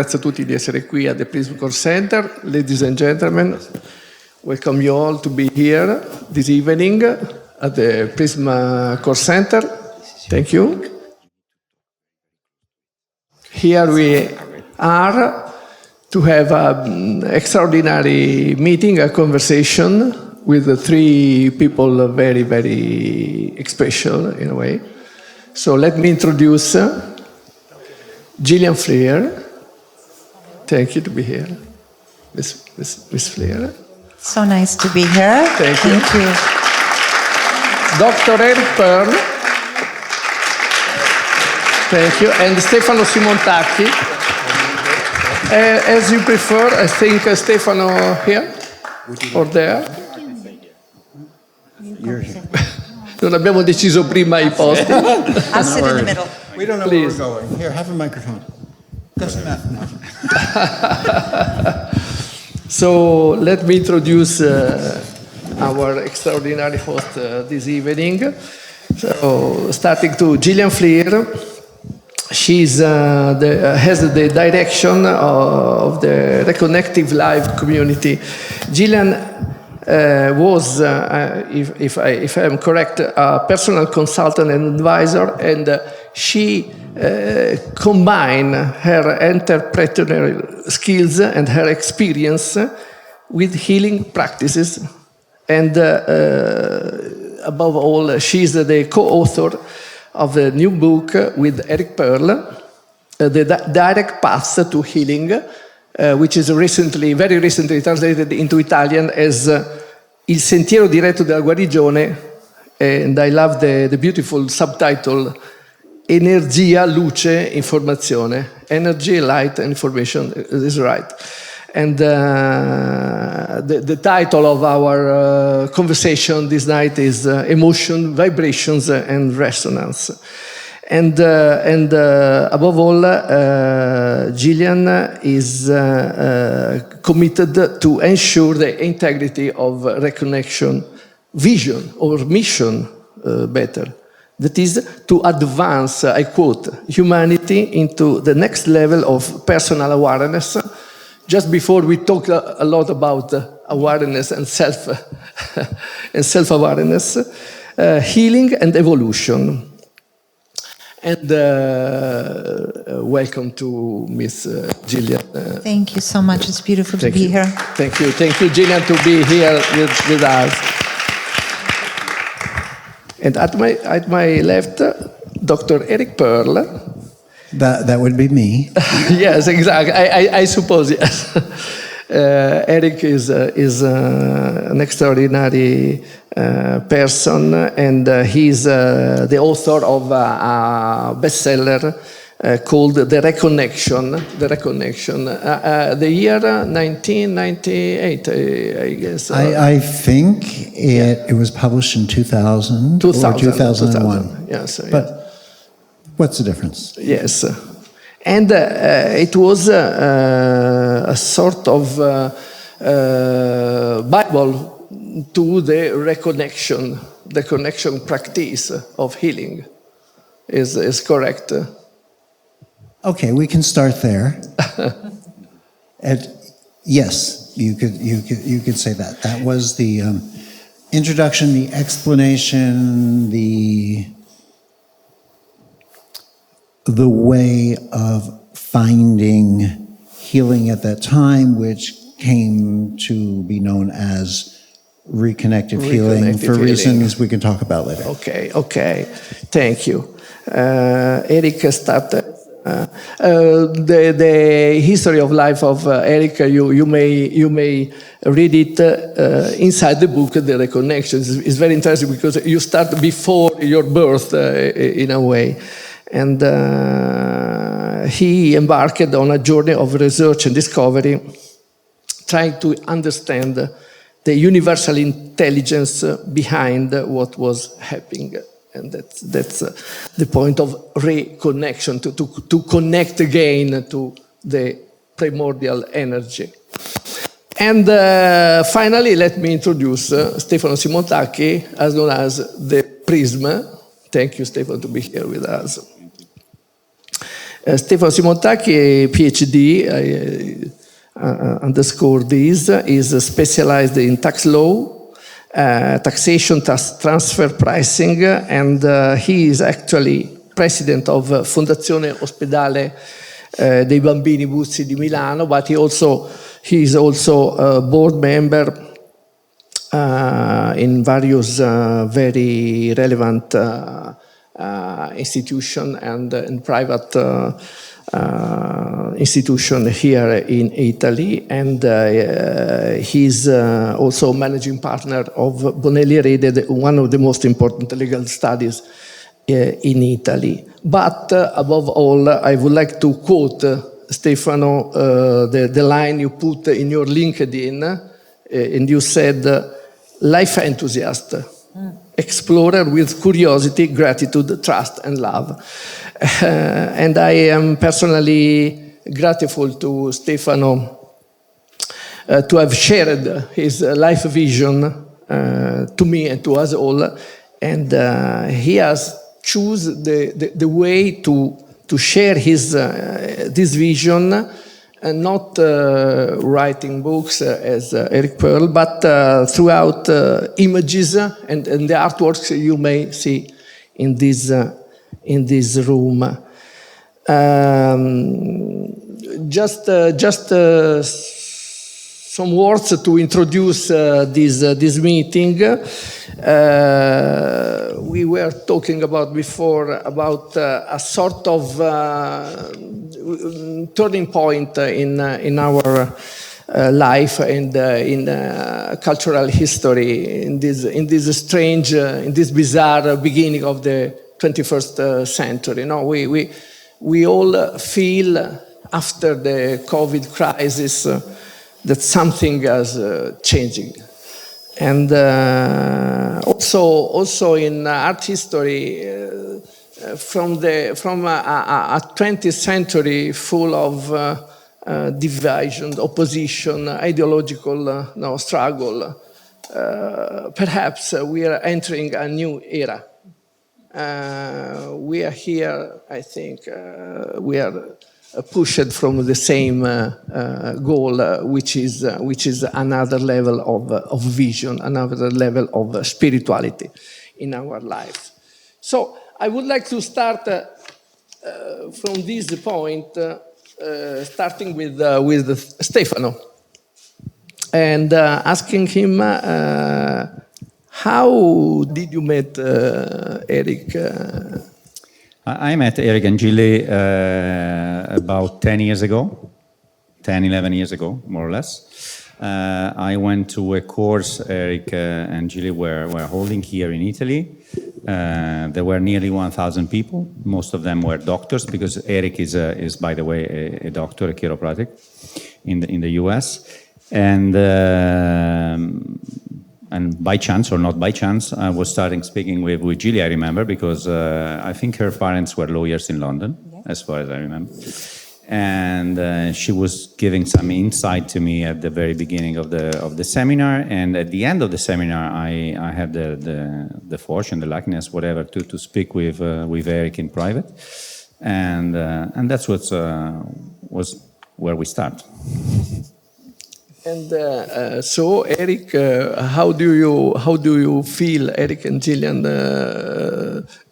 Grazie a tutti di essere qui at the Prism Core Center. Ladies and gentlemen, welcome you all to be here this evening at the Prism Core Center. Thank you. Here we are to have an extraordinary meeting, a conversation with the three people very, very special in a way. So let me introduce Jillian Fleer. Thank you to be here, Miss Fleer. So nice to be here. Thank you. Thank you. Dr. Eric Pearl. Thank you. And Stefano Simontacchi. As you prefer, I think Stefano here or there. Non abbiamo deciso prima i posti. I'll sit in the middle. We don't know Please. where we're going. Here, have a microphone. Doesn't matter. No. So let me introduce our extraordinary host this evening. So starting to Jillian Fleer. She's has the direction of the Reconnective Life community. Jillian was, if I am correct, a personal consultant and advisor, and she combined her entrepreneurial skills and her experience with healing practices. And above all, she's the co-author of the new book with Eric Pearl, The Direct Path to Healing, which is very recently translated into Italian as Il sentiero diretto della guarigione, and I love the beautiful subtitle, Energia, Luce, Informazione. Energy, light, and information is right. And the title of our conversation this night is Emotion, Vibrations, and Resonance. And above all, Jillian is committed to ensure the integrity of reconnection vision or mission, better. That is to advance, I quote, humanity into the next level of personal awareness. Just before we talked a lot about awareness and self-awareness, healing and evolution. And welcome to Miss Jillian. Thank you so much. It's beautiful to be here. Thank you, Jillian, to be here with us. And at my left, Dr. Eric Pearl. That would be me. Yes, exactly. I suppose yes. Eric is an extraordinary person, and he's the author of a bestseller called The Reconnection. The year 1998, I guess. I think it was published in 2000 or 2001. Yes. But what's the difference? Yes. And it was a sort of Bible to the reconnection practice of healing. Is correct? Okay, we can start there. And yes, you could say that. That was the introduction, the explanation, the way of finding healing at that time, which came to be known as reconnective healing for reasons we can talk about later. Okay. Thank you. Eric started the history of life of Eric. You may read it inside the book, The Reconnection. It's very interesting because you start before your birth in a way. And he embarked on a journey of research and discovery, trying to understand the universal intelligence behind what was happening. And that's the point of reconnection, to connect again to the primordial energy. And finally, let me introduce Stefano Simontacchi, as known as the Prism. Thank you, Stefano, to be here with us. Stefano Simontacchi, PhD, underscore this, is specialized in tax law, taxation, transfer pricing, and he is actually president of Fondazione Ospedale dei Bambini Buzzi di Milano, but he is also a board member in various very relevant institution and in private institution here in Italy, and he's also managing partner of Bonelli Rede, one of the most important legal studies in Italy. But above all, I would like to quote Stefano, the line you put in your LinkedIn, and you said, life enthusiast, explorer with curiosity, gratitude, trust, and love. And I am personally grateful to Stefano to have shared his life vision to me and to us all. And he has chosen the way to share his this vision, and not writing books as Eric Pearl, but throughout images and the artworks you may see in this room. Just some words to introduce this meeting. We were talking about before about a sort of turning point in our life and in cultural history in this strange, in this bizarre beginning of the 21st century. No, we all feel after the COVID crisis that something is changing. And also in art history, from a 20th century full of division, opposition, ideological struggle, perhaps we are entering a new era. We are here, I think, we are pushed from the same goal, which is another level of vision, another level of spirituality in our lives. So I would like to start from this point, starting with Stefano, and asking him how did you meet Eric? I met Eric and Gilly about 10 years ago, 10, 11 years ago, more or less. I went to a course Eric and Gilly were holding here in Italy. There were nearly 1,000 people. Most of them were doctors, because Eric is by the way, a doctor, a chiropractic in the US. And by chance or not by chance, I was starting speaking with Gilly, I remember, because I think her parents were lawyers in London, as far as I remember. And she was giving some insight to me at the very beginning of the seminar. And at the end of the seminar, I had the fortune, the luckiness, whatever, to speak with Eric in private. And that's was where we start. And so, Eric, how do you feel, Eric and Jillian,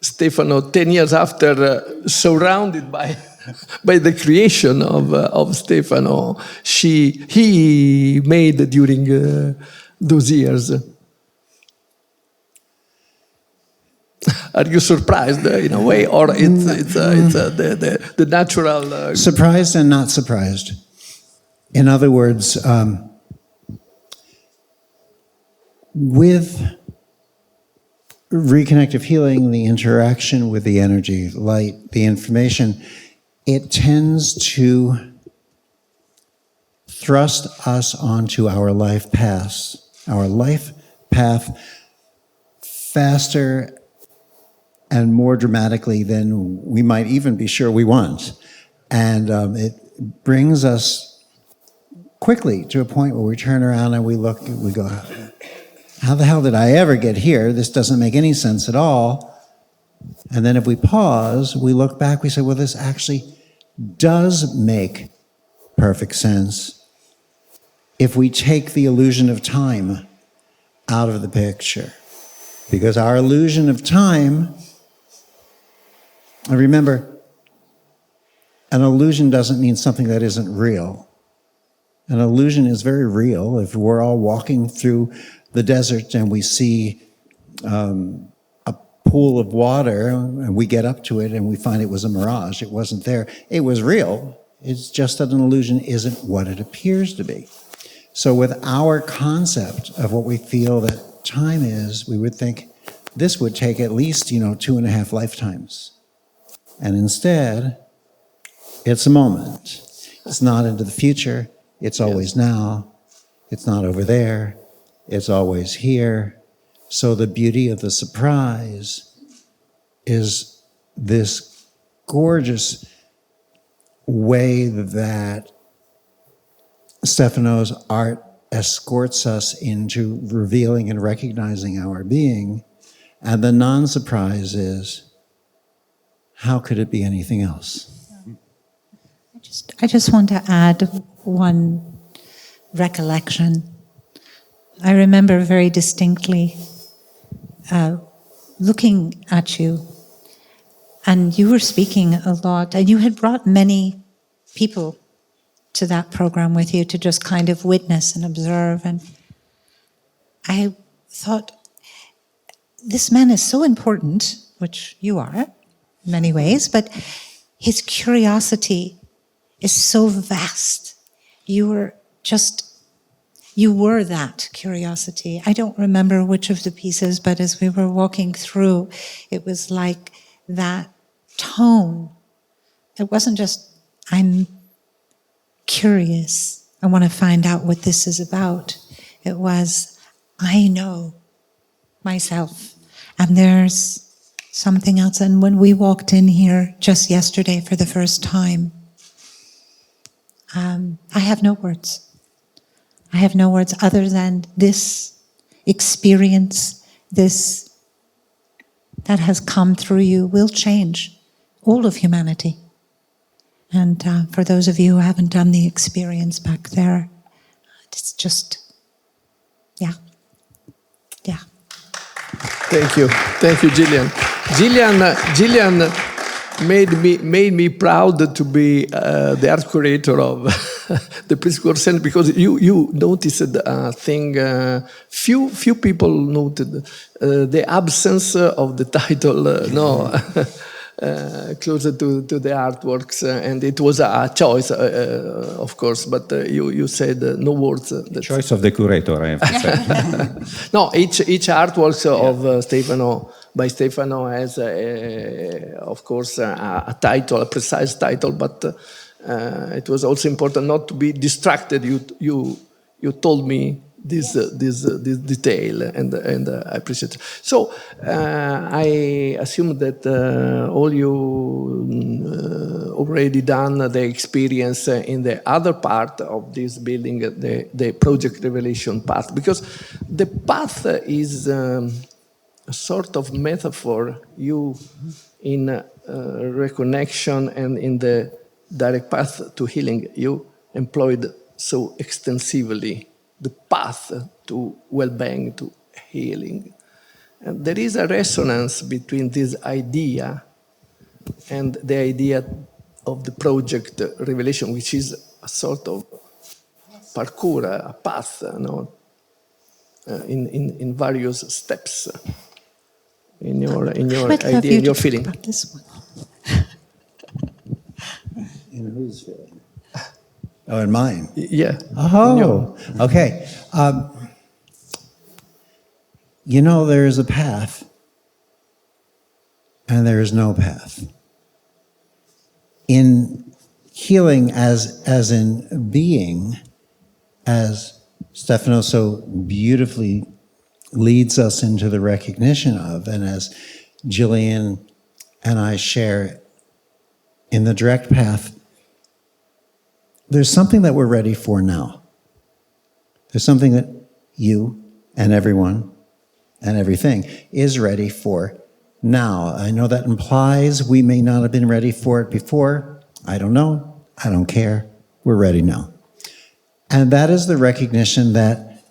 Stefano, 10 years after, surrounded by the creation of Stefano, he made during those years? Are you surprised in a way, or it's the natural? Surprised and not surprised. In other words, with reconnective healing, the interaction with the energy, light, the information, it tends to thrust us onto our life path faster and more dramatically than we might even be sure we want. And it brings us quickly to a point where we turn around and we look, we go, how the hell did I ever get here? This doesn't make any sense at all. And then if we pause, we look back, we say, well, this actually does make perfect sense if we take the illusion of time out of the picture. Because our illusion of time, and remember, an illusion doesn't mean something that isn't real. An illusion is very real. If we're all walking through the desert and we see a pool of water and we get up to it and we find it was a mirage, it wasn't there, it was real. It's just that an illusion isn't what it appears to be. So with our concept of what we feel that time is, we would think this would take at least, 2.5 lifetimes. And instead, it's a moment. It's not into the future. It's always now. It's not over there. It's always here. So the beauty of the surprise is this gorgeous way that Stefano's art escorts us into revealing and recognizing our being. And the non-surprise is, how could it be anything else? I just want to add one recollection. I remember very distinctly looking at you, and you were speaking a lot, and you had brought many people to that program with you to just kind of witness and observe. And I thought, this man is so important, which you are in many ways, but his curiosity is so vast. You were that curiosity. I don't remember which of the pieces, but as we were walking through, it was like that tone. It wasn't just, I'm curious, I want to find out what this is about. It was, I know myself, and there's something else. And when we walked in here just yesterday for the first time, I have no words. I have no words other than this experience, this that has come through you will change all of humanity. And for those of you who haven't done the experience back there, it's just, yeah. Thank you, Jillian. Jillian made me proud to be the art curator of the Prism Center, because you noticed a thing few people noted, the absence of the title closer to the artworks, and it was a choice, of course, but you said no words. The choice of the curator, I have to say. No, each artwork of Stefano, by Stefano, has, of course, a title, a precise title, but it was also important not to be distracted. You told me this detail, and I appreciate it. So I assume that all you already done the experience in the other part of this building, the project revelation part, because the path is a sort of metaphor. You in reconnection and in the direct path to healing, you employed so extensively the path to well-being, to healing. And there is a resonance between this idea and the idea of the project revelation, which is a sort of parkour, a path, in various steps in your idea, in your feeling. About this one. In whose feeling? Oh, in mine? Yeah. Oh, okay. There is a path, and there is no path. In healing as in being, as Stefano so beautifully leads us into the recognition of, and as Jillian and I share in the direct path, there's something that we're ready for now. There's something that you and everyone and everything is ready for now. I know that implies we may not have been ready for it before. I don't know, I don't care, we're ready now. And that is the recognition that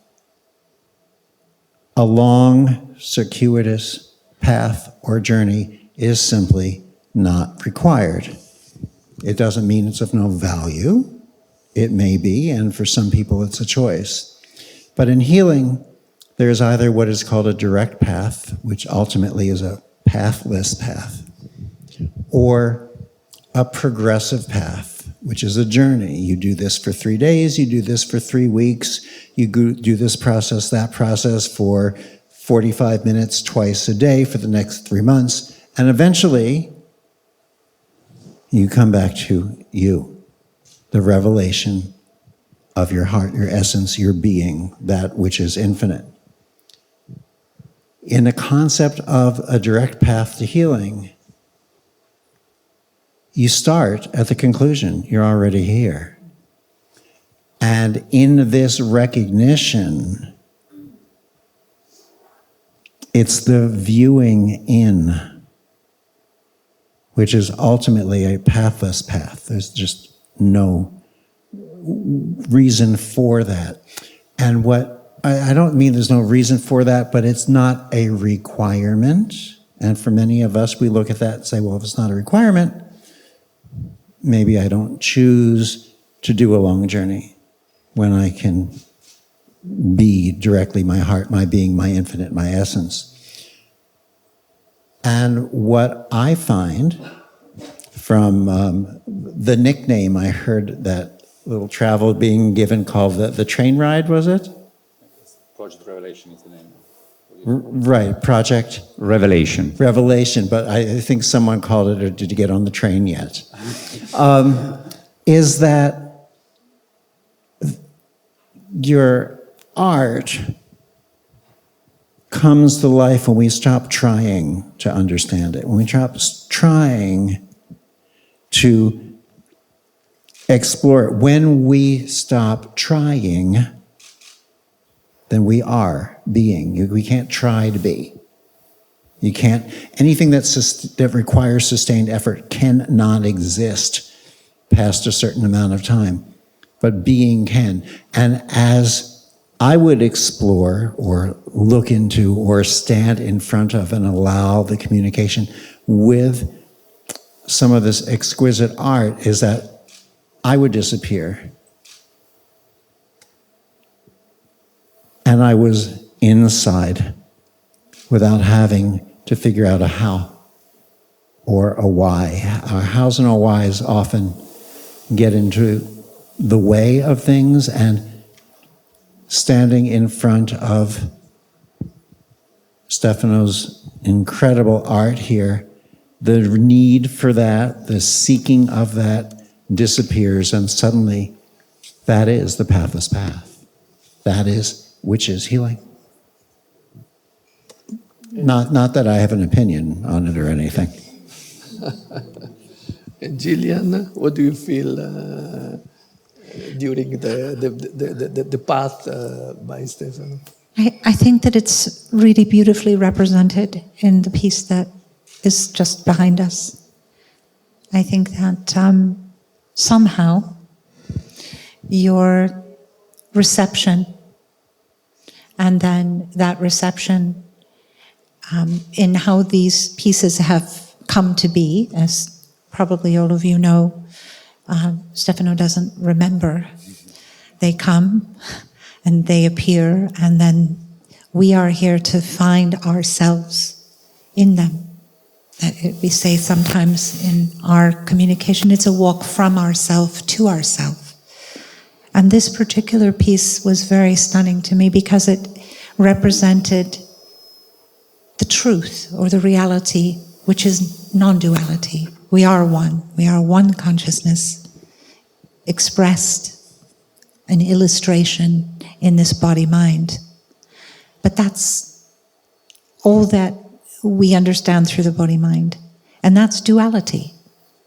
a long, circuitous path or journey is simply not required. It doesn't mean it's of no value. It may be, and for some people it's a choice. But in healing, there's either what is called a direct path, which ultimately is a pathless path, or a progressive path, which is a journey. You do this for 3 days, you do this for 3 weeks, you do this process, that process for 45 minutes twice a day for the next 3 months, and eventually you come back to you, the revelation of your heart, your essence, your being, that which is infinite. In the concept of a direct path to healing, you start at the conclusion. You're already here. And in this recognition, it's the viewing in, which is ultimately a pathless path. There's just no reason for that. And what I don't mean there's no reason for that, but it's not a requirement. And for many of us, we look at that and say, well, if it's not a requirement, maybe I don't choose to do a long journey when I can be directly my heart, my being, my infinite, my essence. And what I find from the nickname I heard that little travel being given called the train ride, was it? Project Revelation is the name. Right, Project Revelation. Revelation, but I think someone called it, or did you get on the train yet? Is that your art comes to life when we stop trying to understand it, when we stop trying to explore it. When we stop trying, then we are being. We can't try to be. You can't, anything that requires sustained effort cannot exist past a certain amount of time, but being can. And as I would explore or look into or stand in front of and allow the communication with some of this exquisite art, is that I would disappear. And I was inside without having to figure out a how or a why. Our hows and our whys often get into the way of things, and standing in front of Stefano's incredible art here, the need for that, the seeking of that disappears, and suddenly that is the pathless path. That is which is healing. Not that I have an opinion on it or anything. And Jillian, what do you feel during the path by Stefano? I think that it's really beautifully represented in the piece that is just behind us. I think that somehow your reception, and then that reception in how these pieces have come to be, as probably all of you know, Stefano doesn't remember. They come and they appear, and then we are here to find ourselves in them. We say sometimes in our communication, it's a walk from ourself to ourself. And this particular piece was very stunning to me because it represented the truth or the reality, which is non-duality. We are one. We are one consciousness expressed an illustration in this body-mind. But that's all that we understand through the body-mind. And that's duality.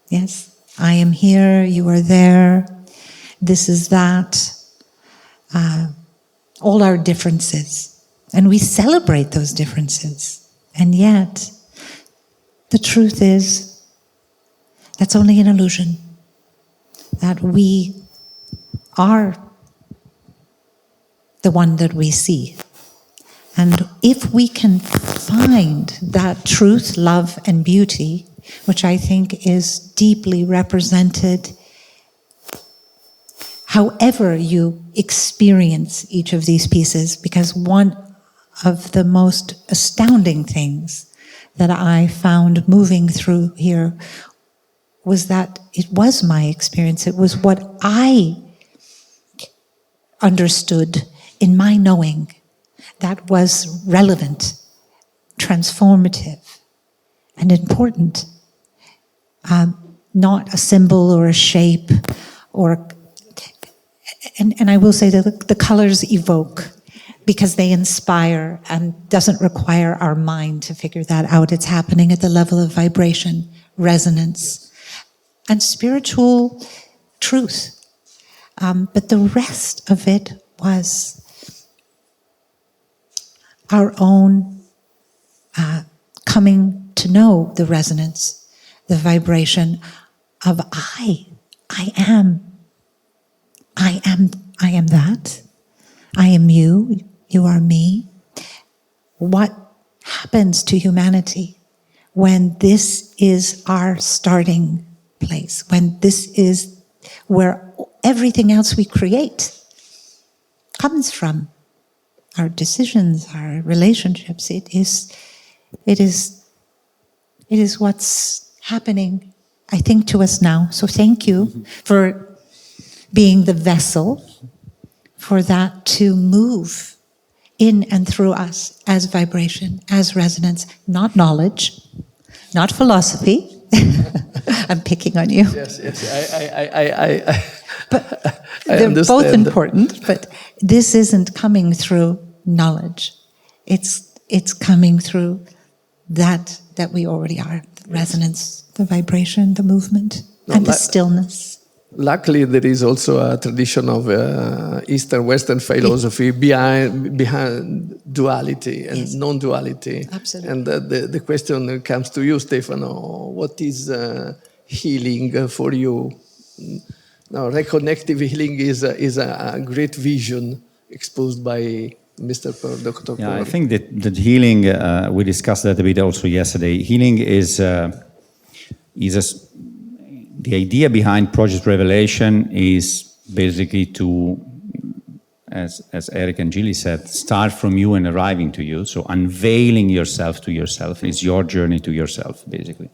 Yes? I am here, you are there, this is that. All our differences. And we celebrate those differences. And yet, the truth is, that's only an illusion. that we are the one that we see. And if we can find that truth, love, and beauty, which I think is deeply represented however you experience each of these pieces, because one of the most astounding things that I found moving through here was that it was my experience. It was what I understood in my knowing that was relevant, transformative, and important. Not a symbol or a shape, and I will say that the colors evoke because they inspire and doesn't require our mind to figure that out. It's happening at the level of vibration, resonance, and spiritual truth. But the rest of it was our own coming to know the resonance, the vibration of I am that. I am you, you are me. What happens to humanity when this is our starting place, when this is where everything else we create comes from? Our decisions, our relationships, it is what's happening, I think, to us now. So thank you for being the vessel for that to move in and through us as vibration, as resonance, not knowledge, not philosophy. I'm picking on you. Yes, I But I they're understand. both important, but this isn't coming through knowledge. It's coming through that we already are. The resonance, the vibration, the movement, and the stillness. Luckily, there is also a tradition of Eastern Western philosophy behind duality and Yes. non-duality. Absolutely. And the question comes to you, Stefano. What is healing for you? Now, reconnective healing is a great vision exposed by Mr. Dr. Yeah, I Paul. think that healing, we discussed that a bit also yesterday. Healing is the idea behind Project Revelation is basically to, as Eric and Gilly said, start from you and arriving to you. So unveiling yourself to yourself is your journey to yourself, basically.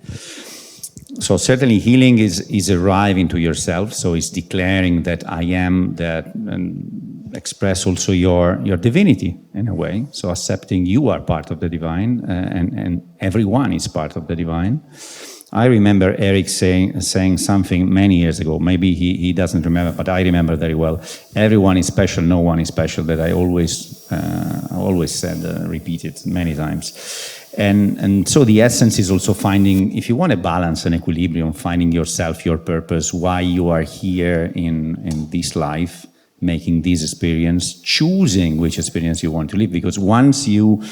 So certainly healing is arriving to yourself. So it's declaring that I am that, and express also your divinity in a way. So accepting you are part of the divine, and everyone is part of the divine. I remember Eric saying something many years ago. Maybe he doesn't remember, but I remember very well. Everyone is special, no one is special. That I always said, repeated many times. And so the essence is also finding, if you want a balance, an equilibrium, finding yourself, your purpose, why you are here in this life, making this experience, choosing which experience you want to live. Because once you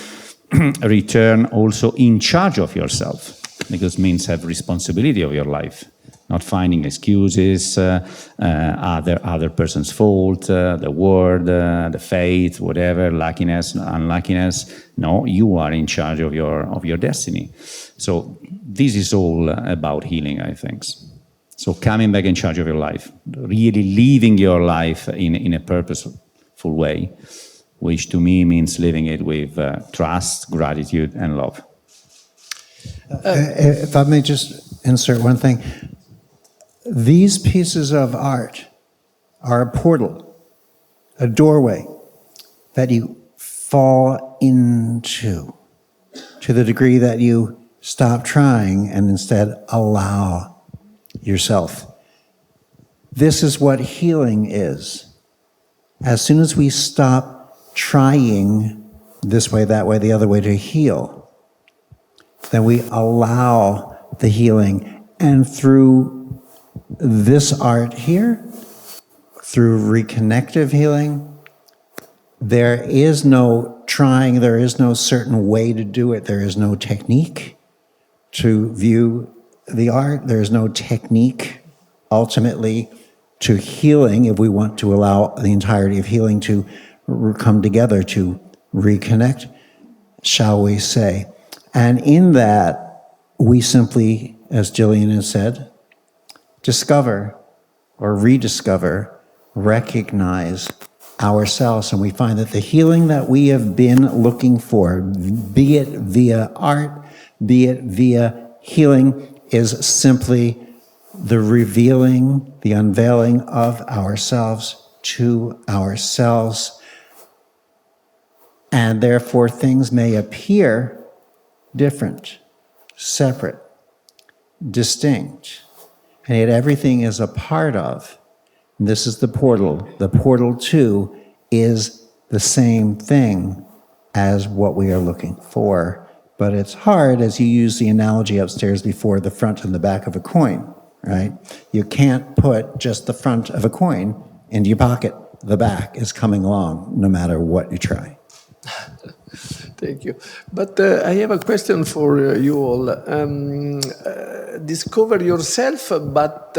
return also in charge of yourself, because it means have responsibility of your life, not finding excuses, other person's fault, the world, the fate, whatever, luckiness, unluckiness. No, you are in charge of your destiny. So this is all about healing, I think. So coming back in charge of your life, really living your life in a purposeful way, which to me means living it with trust, gratitude, and love. If I may just insert one thing. These pieces of art are a portal, a doorway that you fall into, to the degree that you stop trying and instead allow yourself. This is what healing is. As soon as we stop trying this way, that way, the other way to heal, then we allow the healing. And through this art here, through reconnective healing, there is no trying, there is no certain way to do it, there is no technique to view the art, there is no technique ultimately to healing, if we want to allow the entirety of healing to come together, to reconnect, shall we say. And in that, we simply, as Jillian has said, discover or rediscover, recognize ourselves. And we find that the healing that we have been looking for, be it via art, be it via healing, is simply the revealing, the unveiling of ourselves to ourselves. And therefore, things may appear different, separate, distinct, and yet everything is a part of. And this is the portal. The portal, too, is the same thing as what we are looking for. But it's hard, as you use the analogy upstairs before, the front and the back of a coin, right? You can't put just the front of a coin into your pocket. The back is coming along no matter what you try. Thank you. But I have a question for you all. Discover yourself, but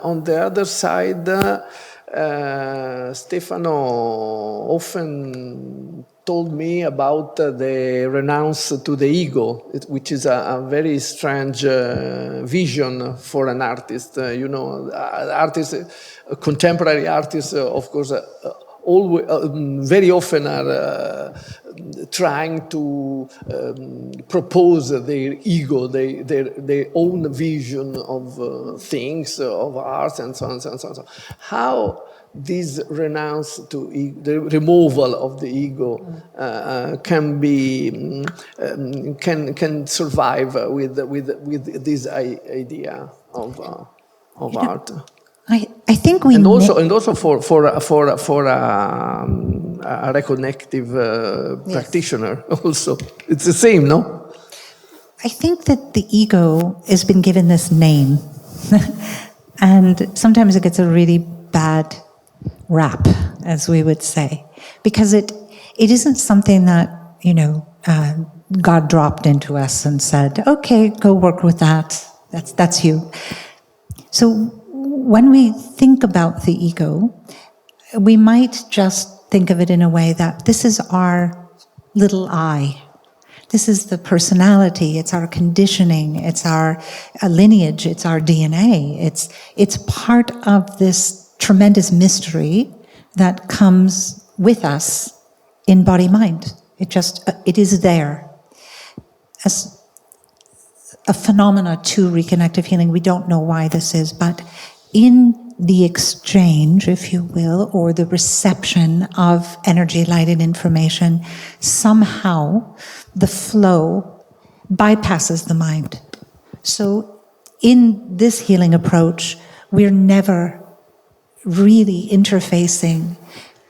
on the other side, Stefano often told me about the renounce to the ego, which is a very strange vision for an artist. Contemporary artists, of course, always, very often are trying to propose their ego, their own vision of things, of art, and so on, so on, so on. How this renounce to the removal of the ego can be can survive with this idea of art. I think we and also for a reconnective practitioner also it's the same, no? I think that the ego has been given this name, and sometimes it gets a really bad rap, as we would say, because it isn't something that God dropped into us and said, "Okay, go work with that. That's you." So when we think about the ego, we might just think of it in a way that this is our little I. This is the personality, it's our conditioning, it's our lineage, it's our DNA. It's part of this tremendous mystery that comes with us in body-mind. It is there. As a phenomena to reconnective healing, we don't know why this is, but in the exchange, if you will, or the reception of energy, light, and information, somehow the flow bypasses the mind. So in this healing approach, we're never really interfacing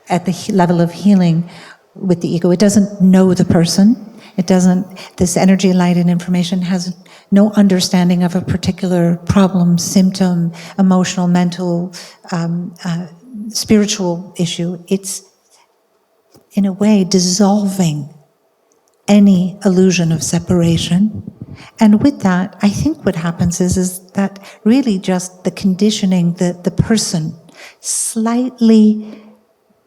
at the level of healing with the ego. It doesn't know the person. This energy, light, and information has no understanding of a particular problem, symptom, emotional, mental, spiritual issue. It's, in a way, dissolving any illusion of separation. And with that, I think what happens is that really just the conditioning, the person slightly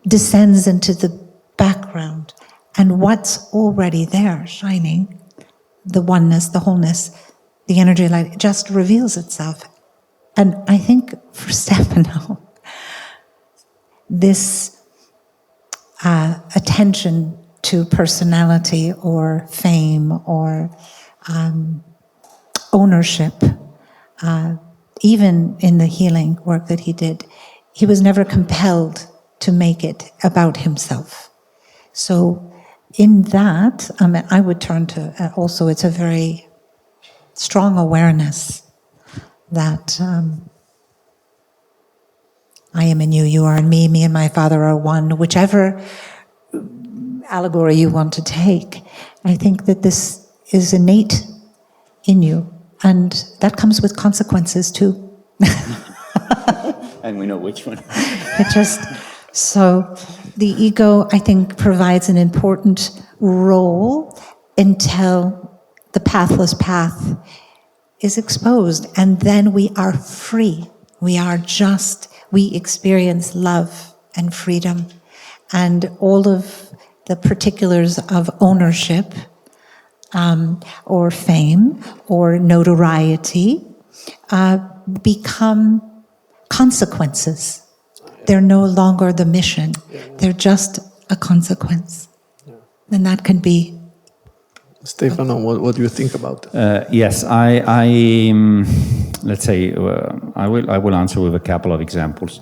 descends into the background. And what's already there, shining, the oneness, the wholeness, the energy light, just reveals itself. And I think for Stefano, this attention to personality or fame or ownership, even in the healing work that he did, he was never compelled to make it about himself. So in that, I would turn to also, it's a very strong awareness that I am in you, you are in me, me and my Father are one, whichever allegory you want to take. I think that this is innate in you, and that comes with consequences too. And we know which one. So the ego, I think, provides an important role until the pathless path is exposed, and then we are free. We we experience love and freedom, and all of the particulars of ownership or fame or notoriety become consequences. They're no longer the mission. They're just a consequence. And that can be... Stefano, what do you think about it? Yes, I let's say I will answer with a couple of examples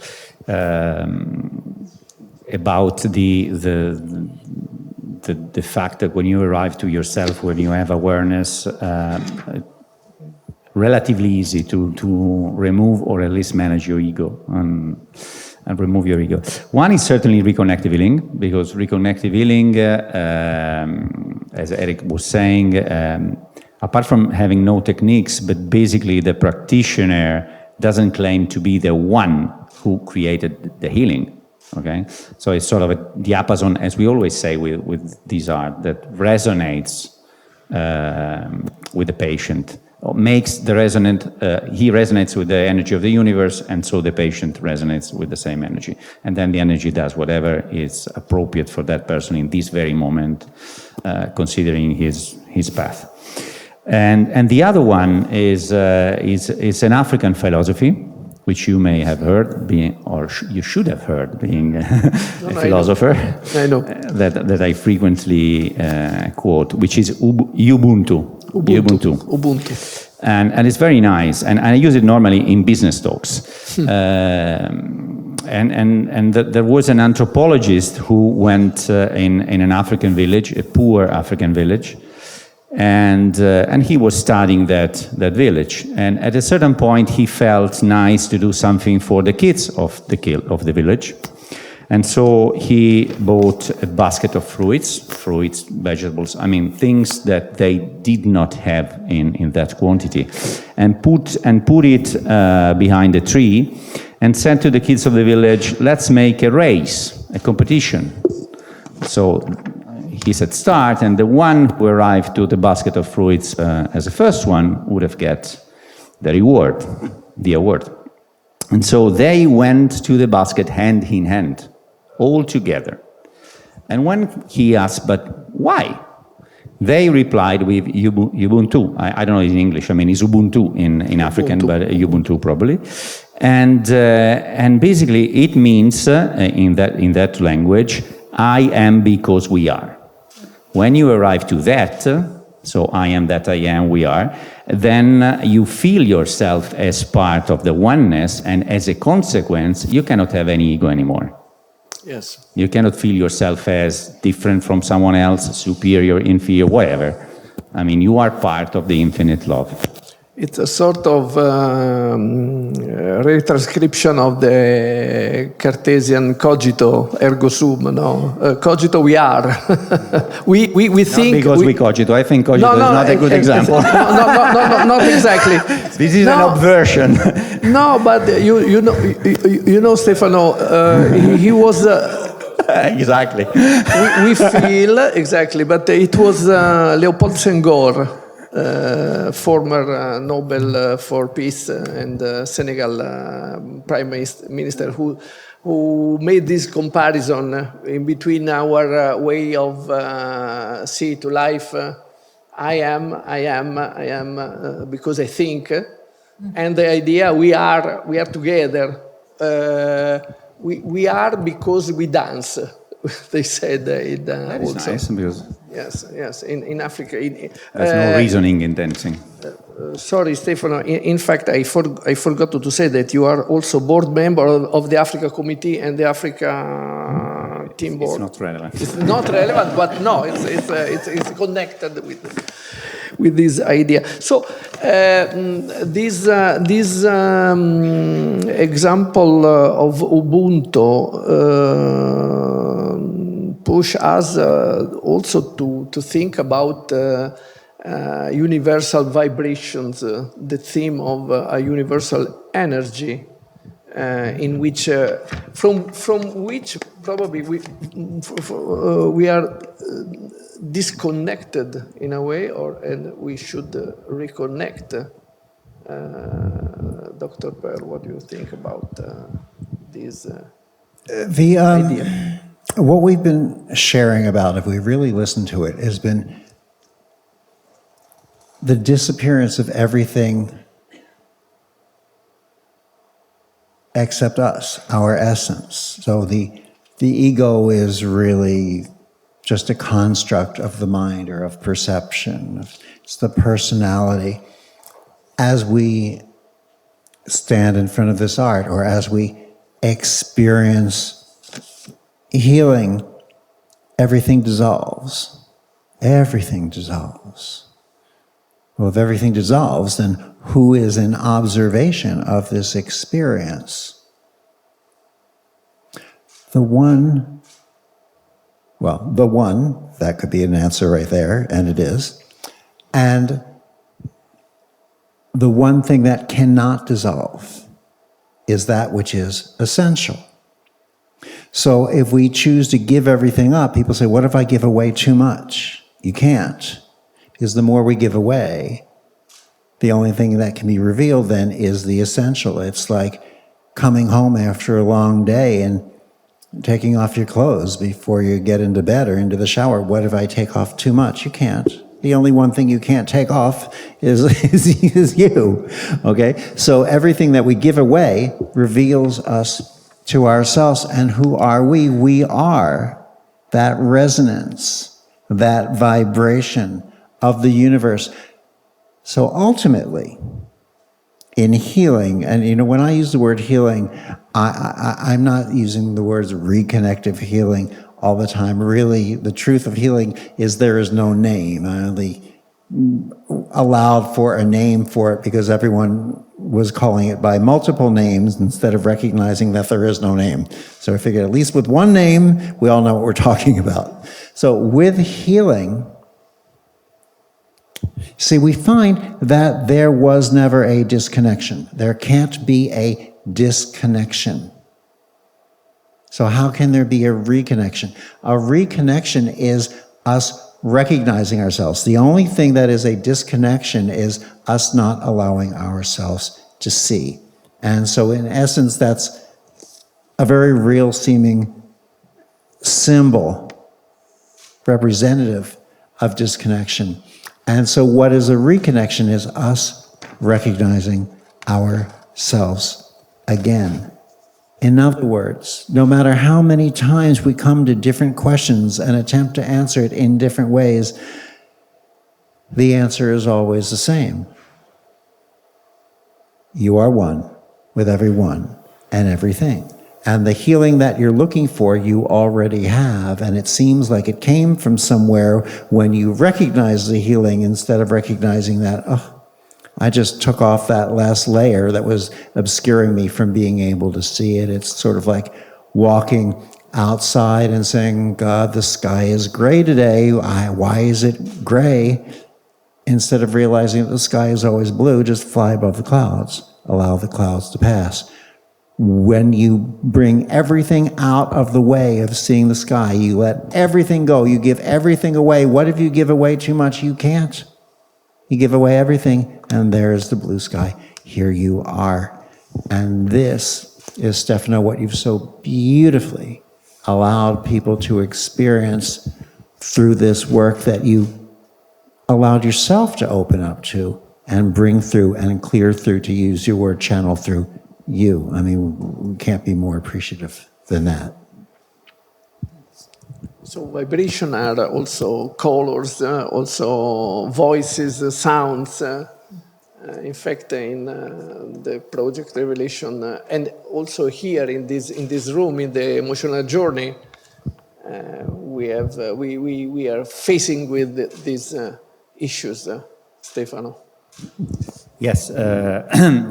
about the fact that when you arrive to yourself, when you have awareness, relatively easy to remove or at least manage your ego and remove your ego. One is certainly reconnective healing, because reconnective healing, as Eric was saying, apart from having no techniques, but basically the practitioner doesn't claim to be the one who created the healing. Okay, so it's sort of a diapason, as we always say with this art, that resonates with the patient, or makes the resonant. He resonates with the energy of the universe, and so the patient resonates with the same energy, and then the energy does whatever is appropriate for that person in this very moment, considering his path. And the other one is an African philosophy, which you may have heard, you should have heard, being a philosopher. I know. That I frequently quote, which is Ubuntu. And it's very nice, and I use it normally in business talks. There was an anthropologist who went in an African village, a poor African village, and he was studying that village. And at a certain point, he felt nice to do something for the kids of the village. And so he bought a basket of fruits, vegetables, things that they did not have in that quantity, and put it behind a tree, and said to the kids of the village, "Let's make a race, a competition." So he said start, and the one who arrived to the basket of fruits as the first one would have get the award. And so they went to the basket hand in hand, all together. And when he asked, but why? They replied with Ubuntu. I don't know in English, it's Ubuntu in African, but Ubuntu probably. And basically it means, in that language, I am because we are. When you arrive to that, so I am that I am, we are, then you feel yourself as part of the oneness, and as a consequence, you cannot have any ego anymore. Yes. You cannot feel yourself as different from someone else, superior, inferior, whatever. You are part of the infinite love. It's a sort of retranscription of the Cartesian cogito ergo sum, no? Cogito we are. we think... Not because we cogito. I think cogito is not a good example. No, not exactly. This is an obversion. No, but you know, Stefano, he was... Exactly. We feel, exactly, but it was Leopold Senghor, former Nobel for Peace and Senegal Prime Minister, who made this comparison in between our way of see to life. I am, because I think, and the idea we are together. We are because we dance. They said it that is also. Nice, because Yes. In Africa, there's no reasoning in dancing. Sorry, Stefano. In fact, I forgot to say that you are also board member of the Africa Committee and the Africa Team Board. It's not relevant. It's not relevant, but no, it's connected with this idea. So this example of Ubuntu push us also to think about universal vibrations, the theme of a universal energy, in which from which probably we are disconnected in a way, and we should reconnect. Dr. Pearl, what do you think about? this idea. What we've been sharing about, if we really listen to it, has been the disappearance of everything except us, our essence. So the ego is really just a construct of the mind or of perception. It's the personality. As we stand in front of this art, or as we experience healing, everything dissolves. Everything dissolves. Well, if everything dissolves, then who is in observation of this experience? The one, that could be an answer right there, and it is. And the one thing that cannot dissolve is that which is essential. So if we choose to give everything up, people say, what if I give away too much? You can't. Because the more we give away, the only thing that can be revealed then is the essential. It's like coming home after a long day and taking off your clothes before you get into bed or into the shower. What if I take off too much? You can't. The only one thing you can't take off is you, okay? So everything that we give away reveals us to ourselves. And who are we? We are that resonance, that vibration of the universe. So ultimately, in healing, and when I use the word healing, I'm not using the words reconnective healing all the time. Really, the truth of healing is there is no name. I only allowed for a name for it because everyone was calling it by multiple names instead of recognizing that there is no name. So I figured at least with one name, we all know what we're talking about. So with healing, see, we find that there was never a disconnection. There can't be a disconnection. So how can there be a reconnection? A reconnection is us recognizing ourselves. The only thing that is a disconnection is us not allowing ourselves to see. And so in essence, that's a very real seeming symbol, representative of disconnection. And so what is a reconnection is us recognizing ourselves again. In other words, no matter how many times we come to different questions and attempt to answer it in different ways, the answer is always the same. You are one with everyone and everything. And the healing that you're looking for, you already have. And it seems like it came from somewhere when you recognize the healing instead of recognizing that, oh, I just took off that last layer that was obscuring me from being able to see it. It's sort of like walking outside and saying, God, the sky is gray today. Why is it gray? Instead of realizing that the sky is always blue, just fly above the clouds. Allow the clouds to pass. When you bring everything out of the way of seeing the sky, you let everything go, you give everything away. What if you give away too much? You can't. You give away everything, and there's the blue sky. Here you are. And this is, Stefano, what you've so beautifully allowed people to experience through this work that you allowed yourself to open up to and bring through and clear through, to use your word, channel through you. I mean, we can't be more appreciative than that. So vibration are also colors, also voices, sounds. In fact, in the project Revelation, and also here in this room, in the emotional journey, we are facing with these issues, Stefano. Yes,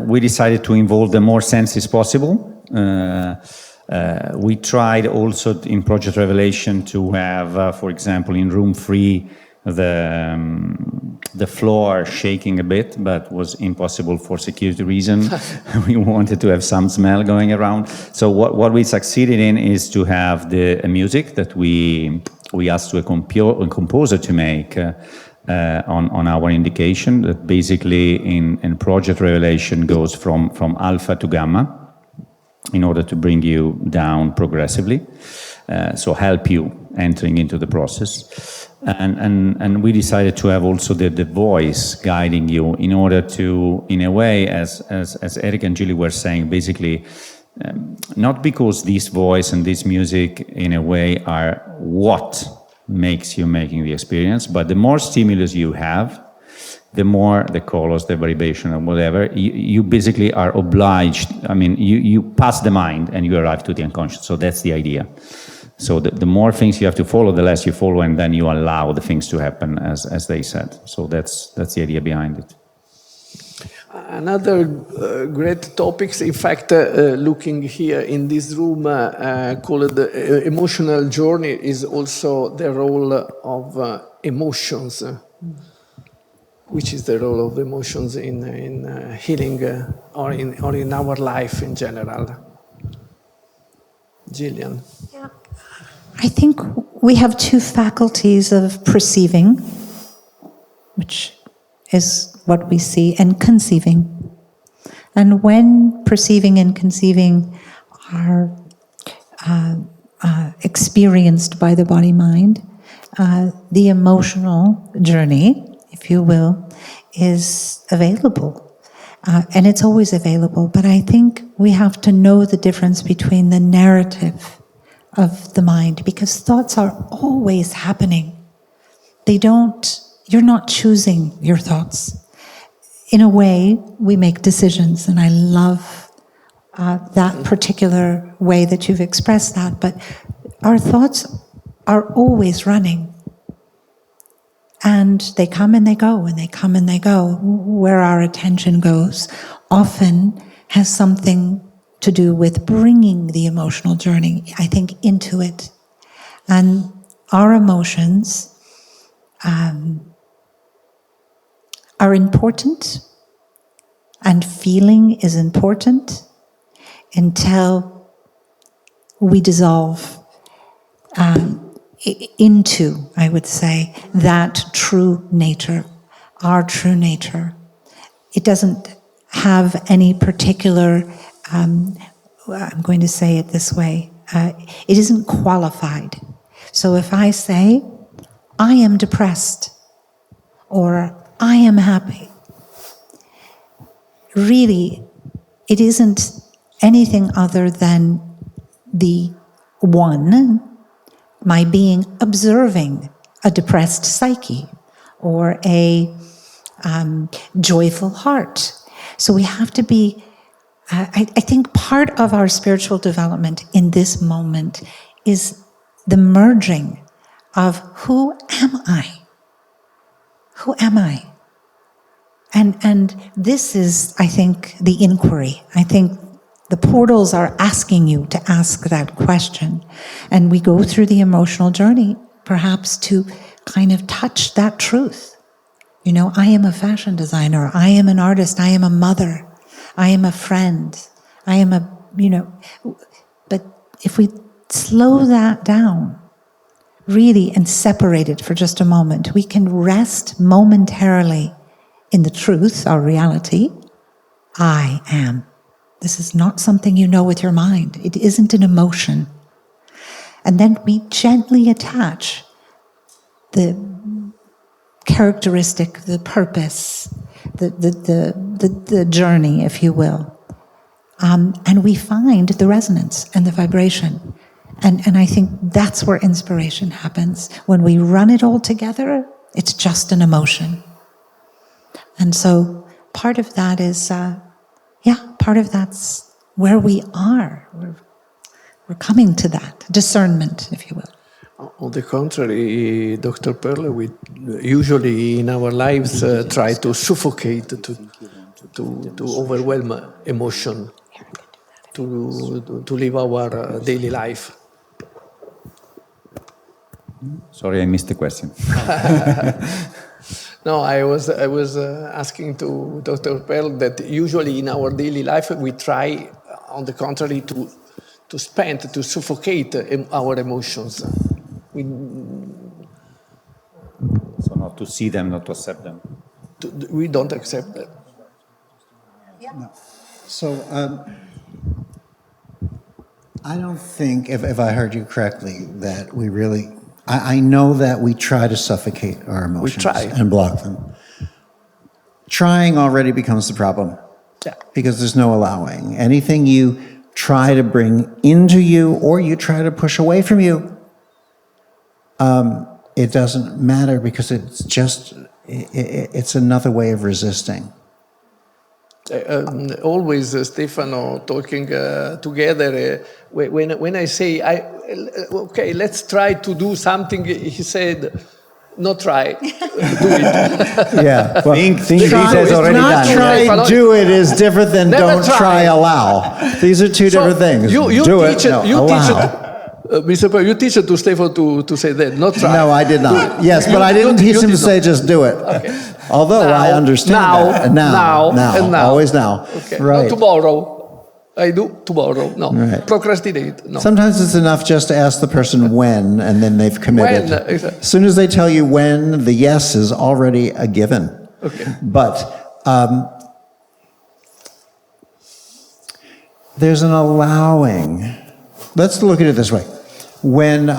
we decided to involve the more senses possible. We tried also in Project Revelation to have, for example, in room 3, the floor shaking a bit, but was impossible for security reasons. We wanted to have some smell going around. So what we succeeded in is to have the music that we asked to a composer to make on our indication, that basically in Project Revelation goes from alpha to gamma. in order to bring you down progressively, so help you entering into the process. And we decided to have also the voice guiding you in order to, in a way, as Eric and Julie were saying, basically, not because this voice and this music, in a way, are what makes you making the experience, but the more stimulus you have, the more the colors, the vibration, or whatever, you basically are obliged. I mean, you pass the mind and you arrive to the unconscious. So that's the idea. So the more things you have to follow, the less you follow, and then you allow the things to happen, as they said. So that's the idea behind it. Another great topics, in fact, looking here in this room, called the emotional journey, is also the role of emotions. Which is the role of emotions in healing or in our life in general? Jillian. Yeah. I think we have two faculties of perceiving, which is what we see, and conceiving. And when perceiving and conceiving are experienced by the body-mind, the emotional journey, if you will, is available. And it's always available. But I think we have to know the difference between the narrative of the mind, because thoughts are always happening. You're not choosing your thoughts. In a way, we make decisions, and I love that particular way that you've expressed that, but our thoughts are always running. And they come and they go, and they come and they go. Where our attention goes often has something to do with bringing the emotional journey, I think, into it. And our emotions are important, and feeling is important until we dissolve into, I would say, that true nature, our true nature. It doesn't have any particular, I'm going to say it this way, it isn't qualified. So if I say, I am depressed, or I am happy, really, it isn't anything other than the one, my being observing a depressed psyche or a joyful heart. So we have to be, I think part of our spiritual development in this moment is the merging of who am I? Who am I? And this is, I think, the inquiry. I think the portals are asking you to ask that question. And we go through the emotional journey, perhaps to kind of touch that truth. You know, I am a fashion designer. I am an artist. I am a mother. I am a friend. I am a, but if we slow that down, really, and separate it for just a moment, we can rest momentarily in the truth, our reality. I am. This is not something you know with your mind. It isn't an emotion. And then we gently attach the characteristic, the purpose, the journey, if you will. And we find the resonance and the vibration. And I think that's where inspiration happens. When we run it all together, it's just an emotion. And so part of that is, part of that's where we are. We're coming to that discernment, if you will. On the contrary, Dr. Perle, we usually in our lives try to suffocate, to overwhelm emotion, to live our daily life. Sorry, I missed the question. No, I was asking to Dr. Perl that usually in our daily life we try, on the contrary, to suffocate our emotions. So not to see them, not to accept them. We don't accept them. No. So I don't think, if I heard you correctly, that we really, I know that we try to suffocate our emotions and block them. Trying already becomes the problem. Yeah. Because there's no allowing. Anything you try to bring into you or you try to push away from you, it doesn't matter because it's just, it's another way of resisting. Always Stefano talking together. When I say, okay, let's try to do something, he said, not try, do it. Yeah, well, Think he says it's already not done. try, do it is different than Never don't try, allow. These are two different things. You do teach it, no, you allow. Teach Mr. Pro, you teach it to Stefano to say that, not try. No, I did not. Yes, but I didn't teach him to say just do it. Okay. Although now, I understand that. Now, Always now. Okay. Right. Not tomorrow. I do tomorrow. No. Right. Procrastinate. No. Sometimes it's enough just to ask the person when, and then they've committed. When, exactly. As soon as they tell you when, the yes is already a given. Okay. But there's an allowing. Let's look at it this way. When,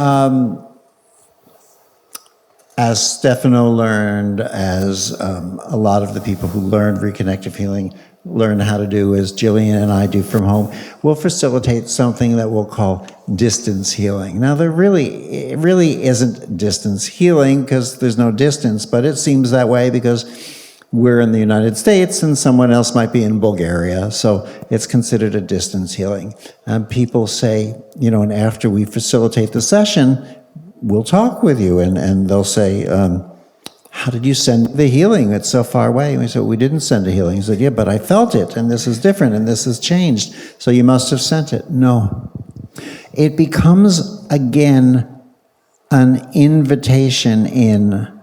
as Stefano learned, as a lot of the people who learned reconnective healing learn how to do, as Jillian and I do from home, we'll facilitate something that we'll call distance healing. Now, it really isn't distance healing because there's no distance, but it seems that way because we're in the United States and someone else might be in Bulgaria, so it's considered a distance healing. And people say, and after we facilitate the session, we'll talk with you, and they'll say, how did you send the healing? It's so far away. And we said, we didn't send a healing. He said, yeah, but I felt it, and this is different, and this has changed, so you must have sent it. No. It becomes, again, an invitation in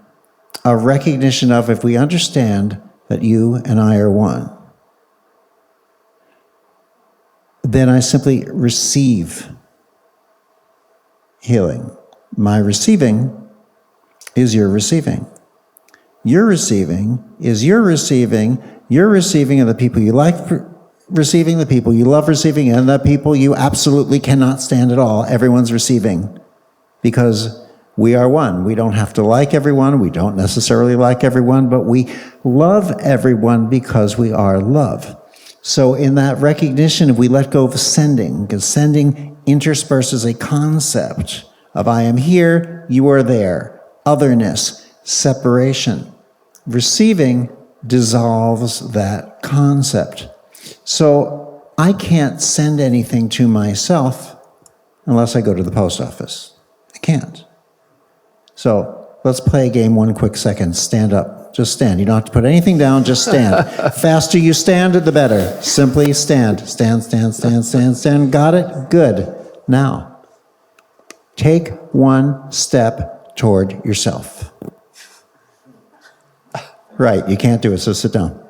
a recognition of, if we understand that you and I are one, then I simply receive healing. My receiving is your receiving. Your receiving is your receiving. Your receiving of the people you like receiving, the people you love receiving, and the people you absolutely cannot stand at all. Everyone's receiving because we are one. We don't have to like everyone. We don't necessarily like everyone, but we love everyone because we are love. So in that recognition, if we let go of sending, because sending intersperses a concept of I am here, you are there, otherness, separation. Receiving dissolves that concept. So I can't send anything to myself unless I go to the post office. I can't. So let's play a game 1 quick second. Stand up. Just stand. You don't have to put anything down, just stand. Faster you stand, the better. Simply stand. Stand, stand, stand, stand, stand. Got it? Good. Now, take 1 step toward yourself. Right, you can't do it, so sit down.